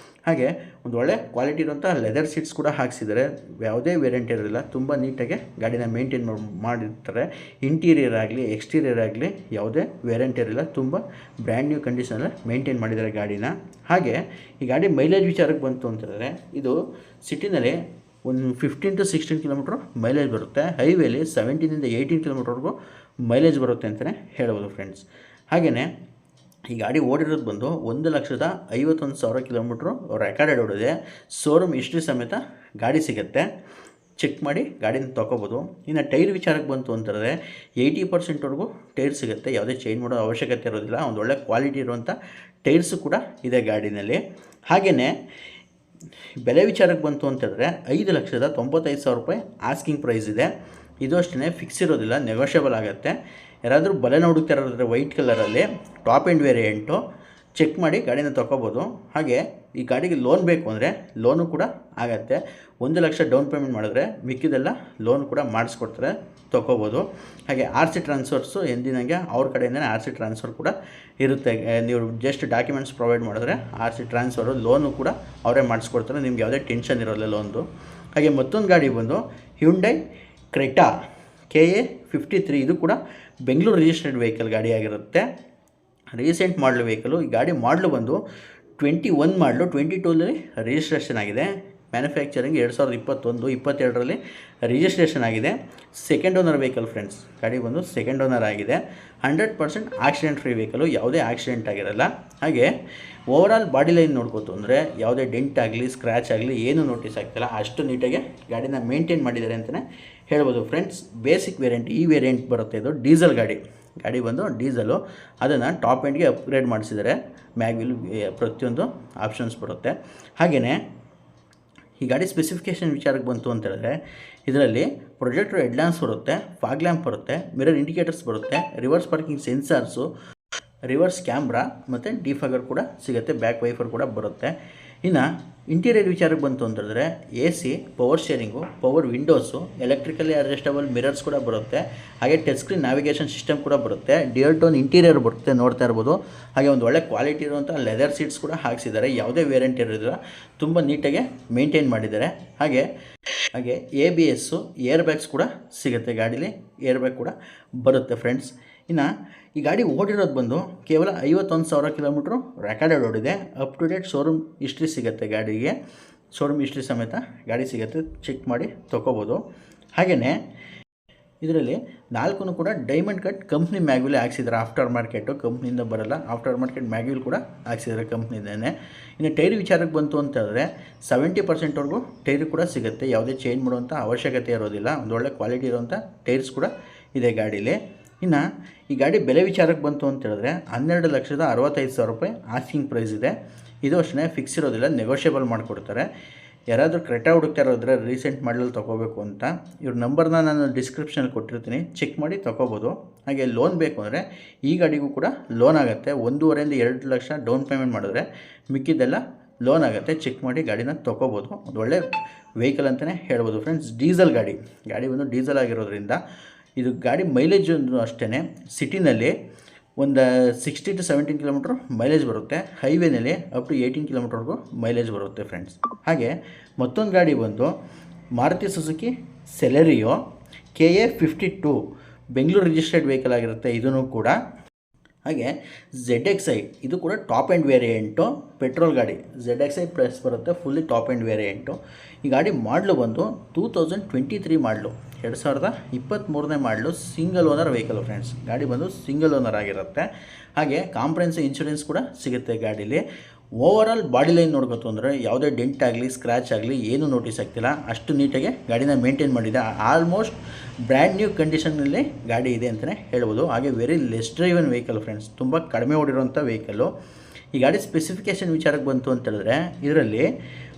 ಹಾಗೆ ಒಂದು ಒಳ್ಳೆ ಕ್ವಾಲಿಟಿ ಇರುವಂಥ ಲೆದರ್ ಸೀಟ್ಸ್ ಕೂಡ ಹಾಕ್ಸಿದ್ದಾರೆ. ಯಾವುದೇ ವೇರಿಯಂಟ್ ಇರೋದಿಲ್ಲ, ತುಂಬ ನೀಟಾಗಿ ಗಾಡಿನ ಮೇಂಟೈನ್ ಮಾಡಿರ್ತಾರೆ. ಇಂಟೀರಿಯರ್ ಆಗಲಿ ಎಕ್ಸ್ಟೀರಿಯರ್ ಆಗಲಿ ಯಾವುದೇ ವೇರಿಯಂಟ್ ಇರಲಿಲ್ಲ, ತುಂಬ ಬ್ರ್ಯಾಂಡ್ ನ್ಯೂ ಕಂಡೀಷನಲ್ಲಿ ಮೇಂಟೈನ್ ಮಾಡಿದ್ದಾರೆ ಗಾಡಿನ. ಹಾಗೆ ಈ ಗಾಡಿ ಮೈಲೇಜ್ ವಿಚಾರಕ್ಕೆ ಬಂತು ಅಂತಂದರೆ ಇದು ಸಿಟಿನಲ್ಲಿ ಒಂದು 15 to 16 ಕಿಲೋಮೀಟ್ರ್ ಮೈಲೇಜ್ ಬರುತ್ತೆ. ಹೈವೇಲಿ 17 to 18 ಕಿಲೋಮೀಟ್ರ್ವರೆಗೂ ಮೈಲೇಜ್ ಬರುತ್ತೆ ಅಂತಲೇ ಹೇಳ್ಬೋದು ಫ್ರೆಂಡ್ಸ್. ಹಾಗೆಯೇ ಈ ಗಾಡಿ ಓಡಿರೋದು ಬಂದು 1,51,000 ಕಿಲೋಮೀಟ್ರು ರೆಕಾರ್ಡೆಡ್ ಓಡಿದೆ. ಶೋರೂಮ್ ಹಿಸ್ಟ್ರಿ ಸಮೇತ ಗಾಡಿ ಸಿಗುತ್ತೆ, ಚೆಕ್ ಮಾಡಿ ಗಾಡಿನ ತೊಗೋಬೋದು. ಇನ್ನು ಟೈರ್ ವಿಚಾರಕ್ಕೆ ಬಂತು ಅಂತಂದರೆ 80%ವರೆಗೂ ಟೈರ್ ಸಿಗುತ್ತೆ, ಯಾವುದೇ ಚೇಂಜ್ ಮಾಡೋ ಅವಶ್ಯಕತೆ ಇರೋದಿಲ್ಲ. ಒಂದು ಒಳ್ಳೆ ಕ್ವಾಲಿಟಿ ಇರುವಂಥ ಟೈರ್ಸು ಕೂಡ ಇದೆ ಗಾಡಿನಲ್ಲಿ. ಹಾಗೆಯೇ ಬೆಲೆ ವಿಚಾರಕ್ಕೆ ಬಂತು ಅಂತಂದರೆ 5,95,000 ರೂಪಾಯಿ ಆಸ್ಕಿಂಗ್ ಪ್ರೈಸ್ ಇದೆ. ಇದು ಅಷ್ಟೇ ಫಿಕ್ಸ್ ಇರೋದಿಲ್ಲ, ನೆಗೋಷಿಯಬಲ್ ಆಗುತ್ತೆ. ಯಾರಾದರೂ ಬಲೆನ ಹುಡುಕ್ತಾ ಇರೋದ್ರೆ ವೈಟ್ ಕಲರಲ್ಲಿ ಟಾಪ್ ಎಂಡ್ ವೇರಿಯಂಟು ಚೆಕ್ ಮಾಡಿ ಗಾಡಿನ ತೊಗೋಬೋದು. ಹಾಗೆ ಈ ಗಾಡಿಗೆ ಲೋನ್ ಬೇಕು ಅಂದರೆ ಲೋನು ಕೂಡ ಆಗುತ್ತೆ. 1 ಲಕ್ಷ ಡೌನ್ ಪೇಮೆಂಟ್ ಮಾಡಿದ್ರೆ ಮಿಕ್ಕಿದೆಲ್ಲ ಲೋನ್ ಕೂಡ ಮಾಡಿಸ್ಕೊಡ್ತಾರೆ, ತೊಗೋಬೋದು. ಹಾಗೆ RC ಟ್ರಾನ್ಸ್ಫರ್ಸು ಎಂದಿನಂಗೆ ಅವ್ರ ಕಡೆಯಿಂದನೇ RC ಟ್ರಾನ್ಸ್ಫರ್ ಕೂಡ ಇರುತ್ತೆ. ನೀವು ಜಸ್ಟ್ ಡಾಕ್ಯುಮೆಂಟ್ಸ್ ಪ್ರೊವೈಡ್ ಮಾಡಿದ್ರೆ RC ಟ್ರಾನ್ಸ್ಫರು ಲೋನು ಕೂಡ ಅವರೇ ಮಾಡಿಸ್ಕೊಡ್ತಾರೆ, ನಿಮ್ಗೆ ಯಾವುದೇ ಟೆನ್ಷನ್ ಇರೋಲ್ಲ ಲೋನ್ದು. ಹಾಗೆ ಮತ್ತೊಂದು ಗಾಡಿ ಬಂದು ಹ್ಯುಂಡೈ ಕ್ರೆಟಾ KA 53. ಇದು ಕೂಡ ಬೆಂಗಳೂರು ರಿಜಿಸ್ಟರ್ಡ್ ವೆಹಿಕಲ್ ಗಾಡಿ ಆಗಿರುತ್ತೆ, ರೀಸೆಂಟ್ ಮಾಡಲ್ ವೆಹಿಕಲು. ಈ ಗಾಡಿ ಮಾಡಲು ಬಂದು 21 ಮಾಡಲು 22ರಲ್ಲಿ ರಿಜಿಸ್ಟ್ರೇಷನ್ ಆಗಿದೆ. ಮ್ಯಾನುಫ್ಯಾಕ್ಚರಿಂಗ್ 2021-22ರಲ್ಲಿ ರಿಜಿಸ್ಟ್ರೇಷನ್ ಆಗಿದೆ. ಸೆಕೆಂಡ್ ಓನರ್ ವೆಹಿಕಲ್ ಫ್ರೆಂಡ್ಸ್, ಗಾಡಿ ಬಂದು ಸೆಕೆಂಡ್ ಓನರ್ ಆಗಿದೆ. 100% ಆಕ್ಸಿಡೆಂಟ್ ಫ್ರೀ ವೆಹಿಕಲು, ಯಾವುದೇ ಆಕ್ಸಿಡೆಂಟ್ ಆಗಿರಲ್ಲ. ಹಾಗೆ ಓವರಾಲ್ ಬಾಡಿ ಲೈನ್ ನೋಡ್ಕೋತು ಅಂದರೆ ಯಾವುದೇ ಡೆಂಟ್ ಆಗಲಿ ಸ್ಕ್ರ್ಯಾಚ್ ಆಗಲಿ ಏನೂ ನೋಟಿಸ್ ಆಗ್ತಿಲ್ಲ, ಅಷ್ಟು ನೀಟಾಗಿ ಗಾಡಿನ ಮೇಂಟೈನ್ ಮಾಡಿದ್ದಾರೆ ಅಂತಲೇ ಹೇಳ್ಬೋದು ಫ್ರೆಂಡ್ಸ್. ಬೇಸಿಕ್ ವೇರಿಯಂಟ್, ಈ ವೇರಿಯಂಟ್ ಬರುತ್ತೆ, ಇದು ಡೀಸೆಲ್ ಗಾಡಿ ಬಂದು ಡೀಸೆಲು. ಅದನ್ನು ಟಾಪ್ ಎಂಡ್ಗೆ ಅಪ್ಗ್ರೇಡ್ ಮಾಡಿಸಿದ್ದಾರೆ. ಮ್ಯಾಗ್ವಿಲ್ ಪ್ರತಿಯೊಂದು ಆಪ್ಷನ್ಸ್ ಬರುತ್ತೆ. ಹಾಗೆಯೇ ಈ ಗಾಡಿ ಸ್ಪೆಸಿಫಿಕೇಷನ್ ವಿಚಾರಕ್ಕೆ ಬಂತು ಅಂತ ಹೇಳಿದ್ರೆ ಇದರಲ್ಲಿ ಪ್ರೊಜೆಕ್ಟರ್ ಹೆಡ್ಲ್ಯಾಂಪ್ಸ್ ಬರುತ್ತೆ, ಫಾಗ್ ಲ್ಯಾಂಪ್ ಬರುತ್ತೆ, ಮಿರರ್ ಇಂಡಿಕೇಟರ್ಸ್ ಬರುತ್ತೆ, reverse parking sensors, reverse camera ಮತ್ತು ಡಿಫಾಗರ್ ಕೂಡ ಸಿಗುತ್ತೆ, ಬ್ಯಾಕ್ ವೈಫರ್ ಕೂಡ ಬರುತ್ತೆ. ಇನ್ನು ಇಂಟೀರಿಯರ್ ವಿಚಾರಕ್ಕೆ ಬಂತು ಅಂತಂದರೆ AC, power steering, power windows, electrically adjustable mirrors ಕೂಡ ಬರುತ್ತೆ. ಹಾಗೆ ಟಚ್ ಸ್ಕ್ರೀನ್ ನ್ಯಾವಿಗೇಷನ್ ಸಿಸ್ಟಮ್ ಕೂಡ ಬರುತ್ತೆ. ಡ್ಯುಯಲ್ ಟೋನ್ ಇಂಟೀರಿಯರ್ ಬರುತ್ತೆ, ನೋಡ್ತಾ ಇರ್ಬೋದು. ಹಾಗೆ ಒಂದು ಒಳ್ಳೆ ಕ್ವಾಲಿಟಿ ಇರುವಂಥ ಲೆದರ್ ಸೀಟ್ಸ್ ಕೂಡ ಹಾಕ್ಸಿದ್ದಾರೆ, ಯಾವುದೇ ವೇರಿಯಂಟ್ ಇರೋದಿಲ್ಲ, ತುಂಬ ನೀಟಾಗಿ ಮೇಂಟೈನ್ ಮಾಡಿದ್ದಾರೆ. ಹಾಗೆ ABS ಏರ್ ಬ್ಯಾಗ್ಸ್ ಕೂಡ ಸಿಗುತ್ತೆ ಗಾಡೀಲಿ, ಏರ್ ಬ್ಯಾಗ್ ಕೂಡ ಬರುತ್ತೆ ಫ್ರೆಂಡ್ಸ್. ಇನ್ನು ಈ ಗಾಡಿ ಓಡಿರೋದು ಬಂದು ಕೇವಲ 51,000 ಕಿಲೋಮೀಟ್ರು ರೆಕಾರ್ಡೆಡ್ ಓಡಿದೆ. Up to date showroom history ಸಿಗುತ್ತೆ ಗಾಡಿಗೆ, ಶೋರೂಮ್ ಹಿಸ್ಟ್ರಿ ಸಮೇತ ಗಾಡಿ ಸಿಗುತ್ತೆ, ಚೆಕ್ ಮಾಡಿ ತೊಗೋಬೋದು. ಹಾಗೆಯೇ ಇದರಲ್ಲಿ 4 ಕೂಡ ಡೈಮಂಡ್ ಕಟ್ ಕಂಪ್ನಿ ಮ್ಯಾಗ್ವಿಲ್ ಹಾಕ್ಸಿದ್ದಾರೆ. ಆಫ್ಟರ್ ಮಾರ್ಕೆಟು ಕಂಪ್ನಿಯಿಂದ ಬರೋಲ್ಲ, ಆಫ್ಟರ್ ಮಾರ್ಕೆಟ್ ಮ್ಯಾಗ್ವಿಲ್ ಕೂಡ ಹಾಕ್ಸಿದ್ದಾರೆ ಕಂಪ್ನಿಯಿಂದನೇ. ಇನ್ನು ಟೈರ್ ವಿಚಾರಕ್ಕೆ ಬಂತು ಅಂತ ಹೇಳಿದ್ರೆ 70%ವರೆಗೂ ಟೈರ್ ಕೂಡ ಸಿಗುತ್ತೆ, ಯಾವುದೇ ಚೇಂಜ್ ಮಾಡುವಂಥ ಅವಶ್ಯಕತೆ ಇರೋದಿಲ್ಲ. ಒಂದು ಒಳ್ಳೆ ಕ್ವಾಲಿಟಿ ಇರುವಂಥ ಟೈರ್ಸ್ ಕೂಡ ಇದೆ ಗಾಡೀಲಿ. ಇನ್ನು ಈ ಗಾಡಿ ಬೆಲೆ ವಿಚಾರಕ್ಕೆ ಬಂತು ಅಂತ ಹೇಳಿದ್ರೆ 12,65,000 ರೂಪಾಯಿ ಆಸ್ಕಿಂಗ್ ಪ್ರೈಸ್ ಇದೆ. ಇದು ಅಷ್ಟೇ ಫಿಕ್ಸ್ ಇರೋದಿಲ್ಲ, ನೆಗೋಷಿಯಬಲ್ ಮಾಡಿಕೊಡ್ತಾರೆ. ಯಾರಾದರೂ ಕ್ರೆಟಾ ಹುಡುಕ್ತಾ ಇರೋದ್ರೆ ರೀಸೆಂಟ್ ಮಾಡಲಲ್ಲಿ ತೊಗೋಬೇಕು ಅಂತ ಇವ್ರ ನಂಬರ್ನ ನಾನು ಡಿಸ್ಕ್ರಿಪ್ಷನಲ್ಲಿ ಕೊಟ್ಟಿರ್ತೀನಿ, ಚೆಕ್ ಮಾಡಿ ತೊಗೋಬೋದು. ಹಾಗೆ ಲೋನ್ ಬೇಕು ಅಂದರೆ ಈ ಗಾಡಿಗೂ ಕೂಡ ಲೋನ್ ಆಗುತ್ತೆ. 1.5 to 2 ಲಕ್ಷ ಡೌನ್ ಪೇಮೆಂಟ್ ಮಾಡಿದ್ರೆ ಮಿಕ್ಕಿದ್ದೆಲ್ಲ ಲೋನ್ ಆಗುತ್ತೆ, ಚೆಕ್ ಮಾಡಿ ಗಾಡಿನ ತೊಗೋಬೋದು. ಒಂದು ಒಳ್ಳೆ ವೆಹಿಕಲ್ ಅಂತಲೇ ಹೇಳ್ಬೋದು ಫ್ರೆಂಡ್ಸ್. ಡೀಸೆಲ್ ಗಾಡಿ ಬಂದು ಡೀಸೆಲ್ ಆಗಿರೋದ್ರಿಂದ ಇದು ಗಾಡಿ ಮೈಲೇಜ್ ಅಷ್ಟೇ ಸಿಟಿನಲ್ಲಿ ಒಂದು 60 to 70 ಕಿಲೋಮೀಟ್ರ್ ಮೈಲೇಜ್ ಬರುತ್ತೆ. ಹೈವೇನಲ್ಲಿ ಅಪ್ ಟು 18 ಕಿಲೋಮೀಟ್ರ್ವರೆಗೂ ಮೈಲೇಜ್ ಬರುತ್ತೆ ಫ್ರೆಂಡ್ಸ್. ಹಾಗೆ ಮತ್ತೊಂದು ಗಾಡಿ ಬಂದು Maruti Suzuki Celerio KA 52 Bengaluru registered vehicle ಆಗಿರುತ್ತೆ ಇದೂ ಕೂಡ. ಹಾಗೆ ZXi ಇದು ಕೂಡ ಟಾಪ್ ಎಂಡ್ ವೇರಿಯಂಟು, ಪೆಟ್ರೋಲ್ ಗಾಡಿ. ZXi ಪ್ಲಸ್ ಬರುತ್ತೆ, ಫುಲ್ಲಿ ಟಾಪ್ ಎಂಡ್ ವೇರಿಯಂಟು. ಈ ಗಾಡಿ ಮಾಡಲು ಬಂದು 2023 ಮಾಡಲು, 2023ನೇ ಮಾಡಲು, ಸಿಂಗಲ್ ಓನರ್ ವೆಹಿಕಲ್ ಫ್ರೆಂಡ್ಸ್. ಗಾಡಿ ಬಂದು ಸಿಂಗಲ್ ಓನರ್ ಆಗಿರುತ್ತೆ. ಹಾಗೆ ಕಾಂಪ್ರಹೆನ್ಸಿವ್ ಇನ್ಶೂರೆನ್ಸ್ ಕೂಡ ಸಿಗುತ್ತೆ ಗಾಡೀಲಿ. ಓವರಾಲ್ ಬಾಡಿ ಲೈನ್ ನೋಡ್ಕೊತು ಅಂದರೆ ಯಾವುದೇ ಡೆಂಟ್ ಆಗಲಿ ಸ್ಕ್ರ್ಯಾಚ್ ಆಗಲಿ ಏನೂ ನೋಟಿಸ್ ಆಗ್ತಿಲ್ಲ, ಅಷ್ಟು ನೀಟಾಗಿ ಗಾಡಿನ ಮೇಂಟೈನ್ ಮಾಡಿದೆ. ಆಲ್ಮೋಸ್ಟ್ ಬ್ರ್ಯಾಂಡ್ ನ್ಯೂ ಕಂಡೀಷನ್ನಲ್ಲಿ ಗಾಡಿ ಇದೆ ಅಂತಲೇ ಹೇಳ್ಬೋದು. ಹಾಗೆ very less driven vehicle friends, ತುಂಬ ಕಡಿಮೆ ಓಡಿರೋಂಥ ವೆಹಿಕಲ್ಲು. ಈ ಗಾಡಿ ಸ್ಪೆಸಿಫಿಕೇಷನ್ ವಿಚಾರಕ್ಕೆ ಬಂತು ಅಂತ ಹೇಳಿದ್ರೆ ಇದರಲ್ಲಿ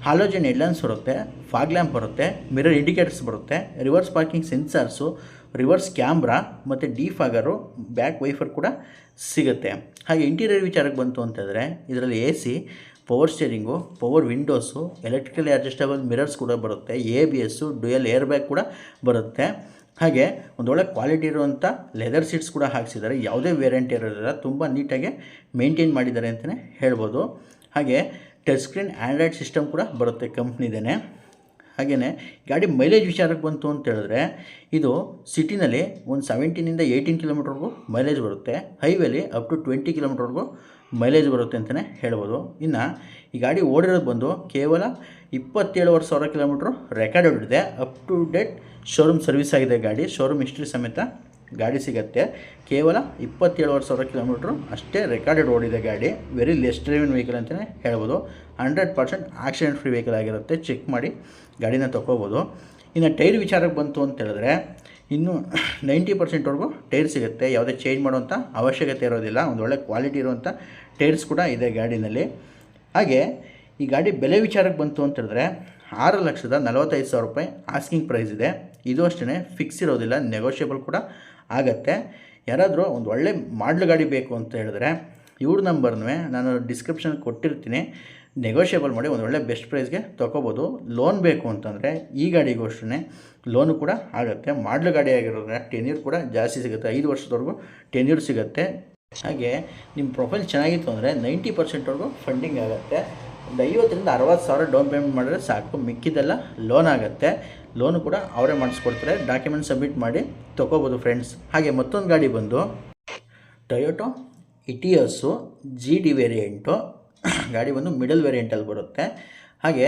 ಹಾಲೋಜನ್ ಹೆಡ್ಲ್ಯಾಂಪ್ಸ್ ಬರುತ್ತೆ, ಫಾಗ್ ಲ್ಯಾಂಪ್ ಬರುತ್ತೆ, ಮಿರರ್ ಇಂಡಿಕೇಟರ್ಸ್ ಬರುತ್ತೆ, reverse parking sensors, reverse camera ಮತ್ತು ಡಿಫಾಗರು, ಬ್ಯಾಕ್ ವೈಫರ್ ಕೂಡ ಸಿಗುತ್ತೆ. ಹಾಗೆ ಇಂಟೀರಿಯರ್ ವಿಚಾರಕ್ಕೆ ಬಂತು ಅಂತಂದರೆ ಇದರಲ್ಲಿ AC, power steering, power windows, electrically adjustable mirrors ಕೂಡ ಬರುತ್ತೆ, ABS, ಡ್ಯುಯಲ್ ಏರ್ ಬ್ಯಾಗ್ ಕೂಡ ಬರುತ್ತೆ. ಹಾಗೆ ಒಂದೊಳ್ಳೆ ಕ್ವಾಲಿಟಿ ಇರುವಂಥ ಲೆದರ್ ಸೀಟ್ಸ್ ಕೂಡ ಹಾಕ್ಸಿದ್ದಾರೆ. ಯಾವುದೇ ವೇರಿಯಂಟ್ ಇರೋದಿಲ್ಲ, ತುಂಬ ನೀಟಾಗಿ ಮೇಂಟೈನ್ ಮಾಡಿದ್ದಾರೆ ಅಂತಲೇ ಹೇಳ್ಬೋದು. ಹಾಗೆ ಟಚ್ ಸ್ಕ್ರೀನ್ ಆ್ಯಂಡ್ರಾಯ್ಡ್ ಸಿಸ್ಟಮ್ ಕೂಡ ಬರುತ್ತೆ ಕಂಪ್ನಿದೇ. ಹಾಗೆಯೇ ಗಾಡಿ ಮೈಲೇಜ್ ವಿಚಾರಕ್ಕೆ ಬಂತು ಅಂತ ಹೇಳಿದ್ರೆ ಇದು ಸಿಟಿನಲ್ಲಿ ಒಂದು 17ಇಂದ 18 ಕಿಲೋಮೀಟ್ರ್ವರೆಗೂ ಮೈಲೇಜ್ ಬರುತ್ತೆ. ಹೈವೇಲಿ ಅಪ್ ಟು 20 ಕಿಲೋಮೀಟ್ರ್ವರೆಗೂ ಮೈಲೇಜ್ ಬರುತ್ತೆ ಅಂತಲೇ ಹೇಳ್ಬೋದು. ಇನ್ನು ಈ ಗಾಡಿ ಓಡಿರೋದು ಬಂದು ಕೇವಲ 27,500 ಕಿಲೋಮೀಟ್ರ್ ರೆಕಾರ್ಡ್ ಹೊಡಿದೆ. Up to date showroom service ಆಗಿದೆ ಗಾಡಿ, ಶೋರೂಮ್ ಹಿಸ್ಟ್ರಿ ಸಮೇತ ಗಾಡಿ ಸಿಗುತ್ತೆ. ಕೇವಲ 27,500 ಕಿಲೋಮೀಟ್ರ್ ಅಷ್ಟೇ ರೆಕಾರ್ಡೆಡ್ ಓಡಿದೆ ಗಾಡಿ. ವೆರಿ ಲೆಸ್ ಡ್ರೈವಿಂಗ್ ವೆಹಿಕಲ್ ಅಂತಲೇ ಹೇಳ್ಬೋದು. 100% ಆಕ್ಸಿಡೆಂಟ್ ಫ್ರೀ ವೆಹಿಕಲ್ ಆಗಿರುತ್ತೆ. ಚೆಕ್ ಮಾಡಿ ಗಾಡಿನ ತೊಗೋಬೋದು. ಇನ್ನು ಟೈರ್ ವಿಚಾರಕ್ಕೆ ಬಂತು ಅಂತ ಹೇಳಿದ್ರೆ ಇನ್ನೂ 90%ವರೆಗೂ ಟೈರ್ ಸಿಗುತ್ತೆ. ಯಾವುದೇ ಚೇಂಜ್ ಮಾಡುವಂಥ ಅವಶ್ಯಕತೆ ಇರೋದಿಲ್ಲ. ಒಂದು ಒಳ್ಳೆ ಕ್ವಾಲಿಟಿ ಇರುವಂಥ ಟೈರ್ಸ್ ಕೂಡ ಇದೆ ಗಾಡಿನಲ್ಲಿ. ಹಾಗೆ ಈ ಗಾಡಿ ಬೆಲೆ ವಿಚಾರಕ್ಕೆ ಬಂತು ಅಂತ ಹೇಳಿದ್ರೆ 6,45,000 ರೂಪಾಯಿ ಆಸ್ಕಿಂಗ್ ಪ್ರೈಸ್ ಇದೆ. ಇದು ಅಷ್ಟೇ ಫಿಕ್ಸ್ ಇರೋದಿಲ್ಲ, ನೆಗೋಷಿಯಬಲ್ ಕೂಡ ಆಗುತ್ತೆ. ಯಾರಾದರೂ ಒಂದು ಒಳ್ಳೆ ಮಾಡಲ್ ಗಾಡಿ ಬೇಕು ಅಂತ ಹೇಳಿದ್ರೆ ಇವ್ರ ನಂಬರ್ನೂ ನಾನು ಡಿಸ್ಕ್ರಿಪ್ಷನ್ ಕೊಟ್ಟಿರ್ತೀನಿ, ನೆಗೋಷಿಯಬಲ್ ಮಾಡಿ ಒಂದು ಒಳ್ಳೆ ಬೆಸ್ಟ್ ಪ್ರೈಸ್ಗೆ ತೊಗೋಬೋದು. ಲೋನ್ ಬೇಕು ಅಂತಂದರೆ ಈ ಗಾಡಿಗೂ ಅಷ್ಟೇ ಲೋನು ಕೂಡ ಆಗುತ್ತೆ. ಮಾಡಲ್ ಗಾಡಿ ಆಗಿರೋದ್ರೆ ಟೆನ್ಯೂರ್ ಕೂಡ ಜಾಸ್ತಿ ಸಿಗುತ್ತೆ, 5 ವರ್ಷದವರೆಗೂ ಟೆನ್ಯೂರ್ ಸಿಗುತ್ತೆ. ಹಾಗೆ ನಿಮ್ಮ ಪ್ರೊಫೈಲ್ ಚೆನ್ನಾಗಿತ್ತು ಅಂದರೆ 90%ವರೆಗೂ ಫಂಡಿಂಗ್ ಆಗುತ್ತೆ. ಒಂದು 50,000ರಿಂದ 60,000 ಡೌನ್ ಪೇಮೆಂಟ್ ಮಾಡಿದ್ರೆ ಸಾಕು, ಮಿಕ್ಕಿದೆಲ್ಲ ಲೋನ್ ಆಗುತ್ತೆ. ಲೋನು ಕೂಡ ಅವರೇ ಮಾಡಿಸ್ಕೊಡ್ತಾರೆ. ಡಾಕ್ಯುಮೆಂಟ್ ಸಬ್ಮಿಟ್ ಮಾಡಿ ತೊಗೋಬೋದು ಫ್ರೆಂಡ್ಸ್. ಹಾಗೆ ಮತ್ತೊಂದು ಗಾಡಿ ಬಂದು ಟೊಯೋಟೋ ಇಟಿಯೋಸು GD ವೇರಿಯಂಟು. ಗಾಡಿ ಬಂದು ಮಿಡಲ್ ವೇರಿಯಂಟಲ್ಲಿ ಬರುತ್ತೆ. ಹಾಗೆ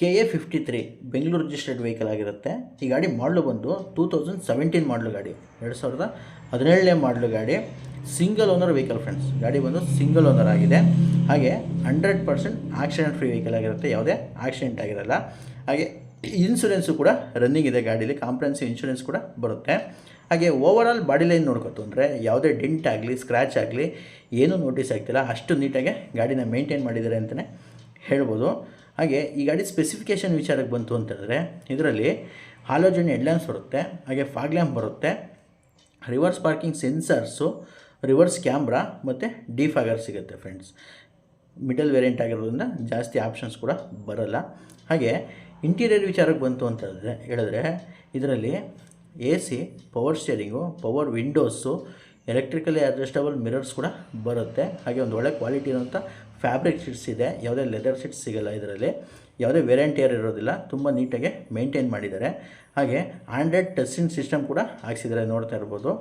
KA 53 ಬೆಂಗಳೂರು ರಿಜಿಸ್ಟರ್ಡ್ ವೆಹಿಕಲ್ ಆಗಿರುತ್ತೆ. ಈ ಗಾಡಿ ಮಾಡಲು ಬಂದು 2017 ಮಾಡಲು ಗಾಡಿ, 2017ನೇ ಮಾಡಲು ಗಾಡಿ. Single owner vehicle friends. ಗಾಡಿ ಬಂದು ಸಿಂಗಲ್ ಓನರ್ ಆಗಿದೆ. ಹಾಗೆ 100% ಆಕ್ಸಿಡೆಂಟ್ ಫ್ರೀ ವೆಹಿಕಲ್ ಆಗಿರುತ್ತೆ, ಯಾವುದೇ ಆಕ್ಸಿಡೆಂಟ್ ಆಗಿರಲ್ಲ. ಹಾಗೆ ಇನ್ಶೂರೆನ್ಸು ಕೂಡ ರನ್ನಿಂಗ್ ಇದೆ ಗಾಡೀಲಿ, ಕಾಂಪ್ರಹೆನ್ಸಿವ್ ಇನ್ಶೂರೆನ್ಸ್ ಕೂಡ ಬರುತ್ತೆ. ಹಾಗೆ ಓವರಾಲ್ ಬಾಡಿ ಲೈನ್ ನೋಡ್ಕೊತು ಅಂದರೆ ಯಾವುದೇ ಡೆಂಟ್ ಆಗಲಿ ಸ್ಕ್ರ್ಯಾಚ್ ಆಗಲಿ ಏನೂ ನೋಟಿಸ್ ಆಗ್ತಿಲ್ಲ. ಅಷ್ಟು ನೀಟಾಗಿ ಗಾಡಿನ ಮೇಂಟೈನ್ ಮಾಡಿದ್ದಾರೆ ಅಂತಲೇ ಹೇಳ್ಬೋದು. ಹಾಗೆ ಈ ಗಾಡಿ ಸ್ಪೆಸಿಫಿಕೇಷನ್ ವಿಚಾರಕ್ಕೆ ಬಂತು ಅಂತ ಹೇಳಿದ್ರೆ ಇದರಲ್ಲಿ ಹಾಲೋಜನ್ ಹೆಡ್ಲ್ಯಾಂಪ್ಸ್ ಬರುತ್ತೆ. ಹಾಗೆ ಫಾಗ್ ಲ್ಯಾಂಪ್ ಬರುತ್ತೆ, reverse parking sensors, reverse camera ಮತ್ತು ಡಿಫಾಗರ್ ಸಿಗುತ್ತೆ ಫ್ರೆಂಡ್ಸ್. ಮಿಡಲ್ ವೇರಿಯಂಟ್ ಆಗಿರೋದ್ರಿಂದ ಜಾಸ್ತಿ ಆಪ್ಷನ್ಸ್ ಕೂಡ ಬರೋಲ್ಲ. ಹಾಗೆ ಇಂಟೀರಿಯರ್ ವಿಚಾರಕ್ಕೆ ಬಂತು ಅಂತ ಹೇಳಿದ್ರೆ ಇದರಲ್ಲಿ AC, power steering, power windows, electrically adjustable mirrors ಕೂಡ ಬರುತ್ತೆ. ಹಾಗೆ ಒಂದು ಒಳ್ಳೆ ಕ್ವಾಲಿಟಿ ಇರುವಂಥ ಫ್ಯಾಬ್ರಿಕ್ ಸೀಟ್ಸ್ ಇದೆ, ಯಾವುದೇ ಲೆದರ್ ಸೀಟ್ಸ್ ಸಿಗೋಲ್ಲ ಇದರಲ್ಲಿ. ಯಾವುದೇ ವೇರಿಯಂಟ್ ಏರ್ ಇರೋದಿಲ್ಲ, ತುಂಬ ನೀಟಾಗಿ ಮೇಂಟೈನ್ ಮಾಡಿದ್ದಾರೆ. ಹಾಗೆ ಆಂಡ್ರಾಯ್ಡ್ ಟಚ್ ಸ್ಕ್ರೀನ್ ಸಿಸ್ಟಮ್ ಕೂಡ ಹಾಕ್ಸಿದ್ದಾರೆ, ನೋಡ್ತಾ ಇರ್ಬೋದು.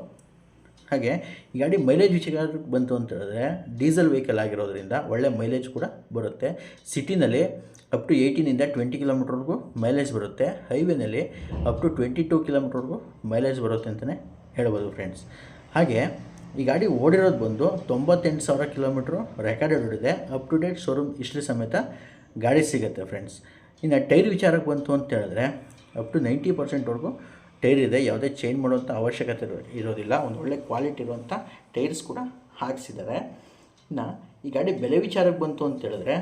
ಹಾಗೆ ಈ ಗಾಡಿ ಮೈಲೇಜ್ ವಿಚಾರಕ್ಕೆ ಬಂತು ಅಂತ ಹೇಳಿದ್ರೆ ಡೀಸೆಲ್ ವೆಹಿಕಲ್ ಆಗಿರೋದ್ರಿಂದ ಒಳ್ಳೆ ಮೈಲೇಜ್ ಕೂಡ ಬರುತ್ತೆ. ಸಿಟಿನಲ್ಲಿ ಅಪ್ ಟು 18ಇಂದ 20 ಕಿಲೋಮೀಟ್ರ್ವರೆಗೂ ಮೈಲೇಜ್ ಬರುತ್ತೆ. ಹೈವೇನಲ್ಲಿ ಅಪ್ ಟು 22 ಕಿಲೋಮೀಟ್ರ್ವರೆಗೂ ಮೈಲೇಜ್ ಬರುತ್ತೆ ಅಂತಲೇ ಹೇಳ್ಬೋದು ಫ್ರೆಂಡ್ಸ್. ಹಾಗೆ ಈ ಗಾಡಿ ಓಡಿರೋದು ಬಂದು 98,000 ಕಿಲೋಮೀಟ್ರು ರೆಕಾರ್ಡೆಡ್ ಓಡಿದೆ. Up to date showroom history ಸಮೇತ ಗಾಡಿ ಸಿಗುತ್ತೆ ಫ್ರೆಂಡ್ಸ್. ಇನ್ನು ಟೈರ್ ವಿಚಾರಕ್ಕೆ ಬಂತು ಅಂತ ಹೇಳಿದ್ರೆ ಅಪ್ ಟು 90%ವರೆಗೂ ಟೈರ್ ಇದೆ, ಯಾವುದೇ ಚೇಂಜ್ ಮಾಡುವಂಥ ಅವಶ್ಯಕತೆ ಇರೋದಿಲ್ಲ. ಒಂದು ಒಳ್ಳೆ ಕ್ವಾಲಿಟಿ ಇರುವಂಥ ಟೈರ್ಸ್ ಕೂಡ ಹಾಕ್ಸಿದ್ದಾರೆ. ಇನ್ನು ಈ ಗಾಡಿ ಬೆಲೆ ವಿಚಾರಕ್ಕೆ ಬಂತು ಅಂತ ಹೇಳಿದ್ರೆ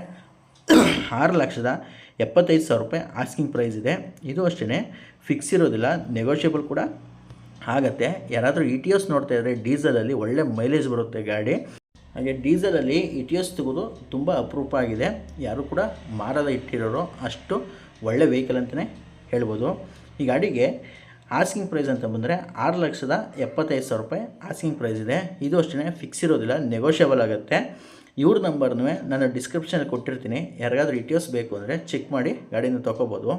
6,75,000 ರೂಪಾಯಿ ಆಸ್ಕಿಂಗ್ ಪ್ರೈಸ್ ಇದೆ. ಇದು ಅಷ್ಟೇ ಫಿಕ್ಸ್ ಇರೋದಿಲ್ಲ, ನೆಗೋಷಿಯಬಲ್ ಕೂಡ ಆಗುತ್ತೆ. ಯಾರಾದರೂ ಇಟಿಯೋಸ್ ನೋಡ್ತಾ ಇದ್ದರೆ ಡೀಸೆಲಲ್ಲಿ ಒಳ್ಳೆ ಮೈಲೇಜ್ ಬರುತ್ತೆ ಗಾಡಿ. ಹಾಗೆ ಡೀಸೆಲಲ್ಲಿ ಇಟಿಯೋಸ್ ತೆಗೆದು ತುಂಬ ಅಪರೂಪ ಆಗಿದೆ, ಯಾರು ಕೂಡ ಮಾರದ ಇಟ್ಟಿರೋರು, ಅಷ್ಟು ಒಳ್ಳೆ ವೆಹಿಕಲ್ ಅಂತಲೇ ಹೇಳ್ಬೋದು. ಈ ಗಾಡಿಗೆ ಆಸ್ಕಿಂಗ್ ಪ್ರೈಸ್ ಅಂತ ಬಂದರೆ 6,75,000 ರೂಪಾಯಿ ಆಸ್ಕಿಂಗ್ ಪ್ರೈಸ್ ಇದೆ. ಇದು ಅಷ್ಟೇ ಫಿಕ್ಸ್ ಇರೋದಿಲ್ಲ, ನೆಗೋಷಿಯಬಲ್ ಆಗುತ್ತೆ. ಇವ್ರ ನಂಬರ್ನೂ ನಾನು ಡಿಸ್ಕ್ರಿಪ್ಷನಲ್ಲಿ ಕೊಟ್ಟಿರ್ತೀನಿ, ಯಾರಿಗಾದ್ರೂ ಇಟಿಯೋಸ್ ಬೇಕು ಅಂದರೆ ಚೆಕ್ ಮಾಡಿ ಗಾಡಿನ ತೊಗೋಬೋದು.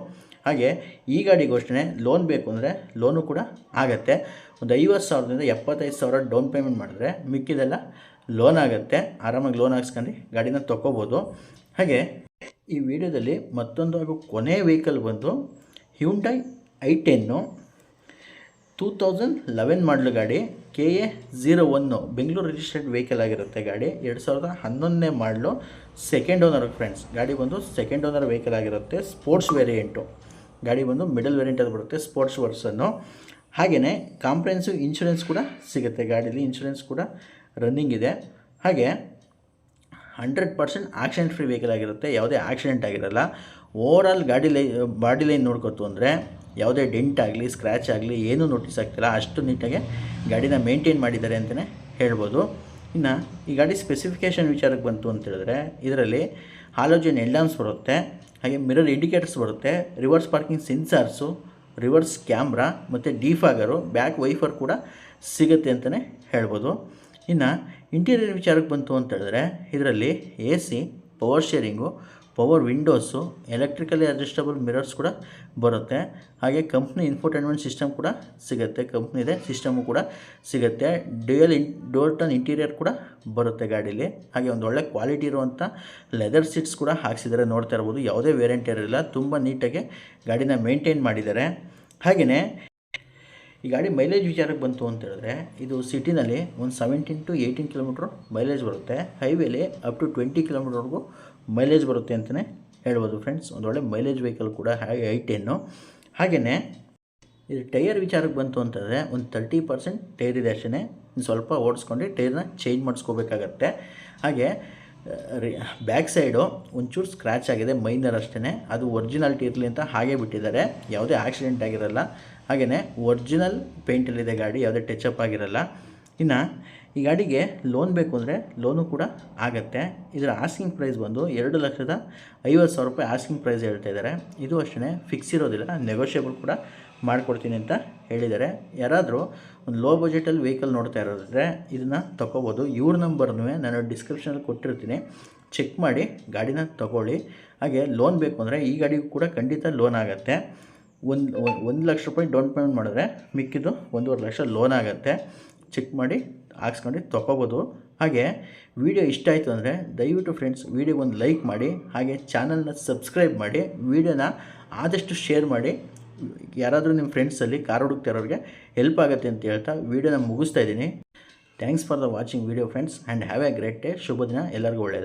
ಹಾಗೆ ಈ ಗಾಡಿಗೂ ಅಷ್ಟೇ ಲೋನ್ ಬೇಕು ಅಂದರೆ ಲೋನು ಕೂಡ ಆಗುತ್ತೆ. ಒಂದು 50,000ದಿಂದ 75,000 ಡೌನ್ ಪೇಮೆಂಟ್ ಮಾಡಿದ್ರೆ ಮಿಕ್ಕಿದೆಲ್ಲ ಲೋನ್ ಆಗುತ್ತೆ. ಆರಾಮಾಗಿ ಲೋನ್ ಹಾಕ್ಸ್ಕೊಂಡು ಗಾಡಿನ ತೊಗೋಬೋದು. ಹಾಗೆ ಈ ವಿಡಿಯೋದಲ್ಲಿ ಮತ್ತೊಂದು ಹಾಗೂ ಕೊನೆಯ ವೆಹಿಕಲ್ ಬಂದು ಹ್ಯುಂಡೈ i10 2011 ಮಾಡಲು ಗಾಡಿ, KA 01 ಬೆಂಗಳೂರು ರಿಜಿಸ್ಟರ್ಡ್ ವೆಹಿಕಲ್ ಆಗಿರುತ್ತೆ ಗಾಡಿ. 2011ನೇ ಮಾಡಲು, ಸೆಕೆಂಡ್ ಓನರ್ ಫ್ರೆಂಡ್ಸ್. ಗಾಡಿ ಬಂದು ಸೆಕೆಂಡ್ ಓನರ್ ವೆಹಿಕಲ್ ಆಗಿರುತ್ತೆ. ಸ್ಪೋರ್ಟ್ಸ್ ವೇರಿಯಂಟು ಗಾಡಿ ಬಂದು ಮಿಡಲ್ ವೇರಿಯಂಟಲ್ಲಿ ಬರುತ್ತೆ, ಸ್ಪೋರ್ಟ್ಸ್ ವರ್ಸನ್ನು. ಹಾಗೆಯೇ ಕಾಂಪ್ರಹೆನ್ಸಿವ್ ಇನ್ಶೂರೆನ್ಸ್ ಕೂಡ ಸಿಗುತ್ತೆ ಗಾಡೀಲಿ, ಇನ್ಶೂರೆನ್ಸ್ ಕೂಡ ರನ್ನಿಂಗ್ ಇದೆ. ಹಾಗೆ 100% ಆಕ್ಸಿಡೆಂಟ್ ಫ್ರೀ ವೆಹಿಕಲ್ ಆಗಿರುತ್ತೆ, ಯಾವುದೇ ಆಕ್ಸಿಡೆಂಟ್ ಆಗಿರಲ್ಲ. ಓವರಾಲ್ ಬಾಡಿ ಲೈನ್ ನೋಡ್ಕೊತು ಅಂದರೆ ಯಾವುದೇ ಡೆಂಟ್ ಆಗಲಿ ಸ್ಕ್ರ್ಯಾಚ್ ಆಗಲಿ ಏನೂ ನೋಟಿಸ್ ಆಗ್ತಿಲ್ಲ, ಅಷ್ಟು ನೀಟಾಗಿ ಗಾಡಿನ ಮೇಂಟೈನ್ ಮಾಡಿದ್ದಾರೆ ಅಂತಲೇ ಹೇಳ್ಬೋದು. ಇನ್ನು ಈ ಗಾಡಿ ಸ್ಪೆಸಿಫಿಕೇಷನ್ ವಿಚಾರಕ್ಕೆ ಬಂತು ಅಂತ ಹೇಳಿದ್ರೆ ಇದರಲ್ಲಿ ಹಾಲೋಜನ್ ಎಲ್ಲಾಮ್ಸ್ ಬರುತ್ತೆ, ಹಾಗೆ ಮಿರರ್ ಇಂಡಿಕೇಟರ್ಸ್ ಬರುತ್ತೆ, reverse parking sensors, reverse camera ಮತ್ತು ಡಿಫಾಗರು, ಬ್ಯಾಕ್ ವೈಫರ್ ಕೂಡ ಸಿಗುತ್ತೆ ಅಂತಲೇ ಹೇಳ್ಬೋದು. ಇನ್ನು ಇಂಟೀರಿಯರ್ ವಿಚಾರಕ್ಕೆ ಬಂತು ಅಂತ ಹೇಳಿದ್ರೆ ಇದರಲ್ಲಿ AC, power sharing, power windows, electrically adjustable mirrors ಕೂಡ ಬರುತ್ತೆ, ಹಾಗೆ ಕಂಪ್ನಿ ಇನ್ಫೋಟೈನ್ಮೆಂಟ್ ಸಿಸ್ಟಮ್ ಕೂಡ ಸಿಗುತ್ತೆ, ಕಂಪ್ನಿದೆ ಸಿಸ್ಟಮು ಕೂಡ ಸಿಗುತ್ತೆ, ಡೋರ್ ಟರ್ನ್ ಇಂಟೀರಿಯರ್ ಕೂಡ ಬರುತ್ತೆ ಗಾಡೀಲಿ. ಹಾಗೆ ಒಂದು ಒಳ್ಳೆ ಕ್ವಾಲಿಟಿ ಇರುವಂಥ ಲೆದರ್ ಸೀಟ್ಸ್ ಕೂಡ ಹಾಕ್ಸಿದ್ದಾರೆ, ನೋಡ್ತಾ ಇರ್ಬೋದು. ಯಾವುದೇ ವೇರಿಯಂಟ್ ಇರಲಿಲ್ಲ, ತುಂಬ ನೀಟಾಗಿ ಗಾಡಿನ ಮೇಂಟೈನ್ ಮಾಡಿದ್ದಾರೆ. ಹಾಗೆಯೇ ಈ ಗಾಡಿ ಮೈಲೇಜ್ ವಿಚಾರಕ್ಕೆ ಬಂತು ಅಂತ ಹೇಳಿದ್ರೆ ಇದು ಸಿಟಿನಲ್ಲಿ ಒಂದು 17 to 18 ಕಿಲೋಮೀಟ್ರ್ ಮೈಲೇಜ್ ಬರುತ್ತೆ, ಹೈವೇಲಿ ಅಪ್ ಟು 20 ಕಿಲೋಮೀಟ್ರ್ವರೆಗೂ ಮೈಲೇಜ್ ಬರುತ್ತೆ ಅಂತಲೇ ಹೇಳ್ಬೋದು ಫ್ರೆಂಡ್ಸ್. ಒಂದು ಒಳ್ಳೆ ಮೈಲೇಜ್ ವೆಹಿಕಲ್ ಕೂಡ i10. ಹಾಗೆಯೇ ಇದು ಟೈರ್ ವಿಚಾರಕ್ಕೆ ಬಂತು ಅಂತಂದರೆ ಒಂದು 30% ಟೈರ್ ಇದೆ ಅಷ್ಟೇ, ಸ್ವಲ್ಪ ಓಡಿಸ್ಕೊಂಡು ಟೈರ್ನ ಚೇಂಜ್ ಮಾಡಿಸ್ಕೋಬೇಕಾಗತ್ತೆ. ಹಾಗೆ ಬ್ಯಾಕ್ ಸೈಡು ಒಂಚೂರು ಸ್ಕ್ರ್ಯಾಚ್ ಆಗಿದೆ, ಮೈನರ್ ಅಷ್ಟೇ, ಅದು ಒರಿಜಿನಾಲಿಟಿ ಇರಲಿ ಅಂತ ಹಾಗೆ ಬಿಟ್ಟಿದ್ದಾರೆ, ಯಾವುದೇ ಆಕ್ಸಿಡೆಂಟ್ ಆಗಿರಲ್ಲ. ಹಾಗೆಯೇ ಒರಿಜಿನಲ್ ಪೇಂಟಲ್ಲಿದೆ ಗಾಡಿ, ಯಾವುದೇ ಟಚಪ್ ಆಗಿರಲ್ಲ. ಇನ್ನು ಈ ಗಾಡಿಗೆ ಲೋನ್ ಬೇಕು ಅಂದರೆ ಲೋನು ಕೂಡ ಆಗುತ್ತೆ. ಇದರ ಆಸ್ಕಿಂಗ್ ಪ್ರೈಸ್ ಬಂದು 2,50,000 ರೂಪಾಯಿ ಆಸ್ಕಿಂಗ್ ಪ್ರೈಸ್ ಹೇಳ್ತಾ ಇದ್ದಾರೆ. ಇದು ಅಷ್ಟೇ ಫಿಕ್ಸ್ ಇರೋದಿಲ್ಲ, ನೆಗೋಷಿಯಬಲ್ ಕೂಡ ಮಾಡಿಕೊಡ್ತೀನಿ ಅಂತ ಹೇಳಿದ್ದಾರೆ. ಯಾರಾದರೂ ಒಂದು ಲೋ ಬಜೆಟಲ್ಲಿ ವೆಹಿಕಲ್ ನೋಡ್ತಾ ಇರೋದ್ರೆ ಇದನ್ನು ತೊಗೋಬೋದು. ಇವ್ರ ನಂಬರ್ನೂ ನಾನು ಡಿಸ್ಕ್ರಿಪ್ಷನಲ್ಲಿ ಕೊಟ್ಟಿರ್ತೀನಿ, ಚೆಕ್ ಮಾಡಿ ಗಾಡಿನ ತೊಗೊಳ್ಳಿ. ಹಾಗೆ ಲೋನ್ ಬೇಕು ಅಂದರೆ ಈ ಗಾಡಿಗೂ ಕೂಡ ಖಂಡಿತ ಲೋನ್ ಆಗುತ್ತೆ. 1 ಲಕ್ಷ ರೂಪಾಯಿ ಡೌನ್ ಪೇಮೆಂಟ್ ಮಾಡಿದ್ರೆ ಮಿಕ್ಕಿದ್ದು 1.5 ಲಕ್ಷ ಲೋನ್ ಆಗುತ್ತೆ. ಚೆಕ್ ಮಾಡಿ ಹಾಕ್ಸ್ಕೊಂಡು ತೊಗೋಬೋದು. ಹಾಗೆ ವಿಡಿಯೋ ಇಷ್ಟ ಆಯಿತು ಅಂದರೆ ದಯವಿಟ್ಟು ಫ್ರೆಂಡ್ಸ್ ವಿಡಿಯೋಗೊಂದು ಲೈಕ್ ಮಾಡಿ, ಹಾಗೆ ಚಾನಲ್ನ ಸಬ್ಸ್ಕ್ರೈಬ್ ಮಾಡಿ, ವಿಡಿಯೋನ ಆದಷ್ಟು ಶೇರ್ ಮಾಡಿ. ಯಾರಾದರೂ ನಿಮ್ಮ ಫ್ರೆಂಡ್ಸಲ್ಲಿ ಕಾರ್ ಹುಡುಕ್ತಾ ಇರೋರಿಗೆ ಹೆಲ್ಪ್ ಆಗುತ್ತೆ ಅಂತ ಹೇಳ್ತಾ ವಿಡಿಯೋನ ಮುಗಿಸ್ತಾ ಇದ್ದೀನಿ. Thanks for the watching video friends and have a great day. ಶುಭ ದಿನ, ಎಲ್ಲರಿಗೂ ಒಳ್ಳೆಯದು.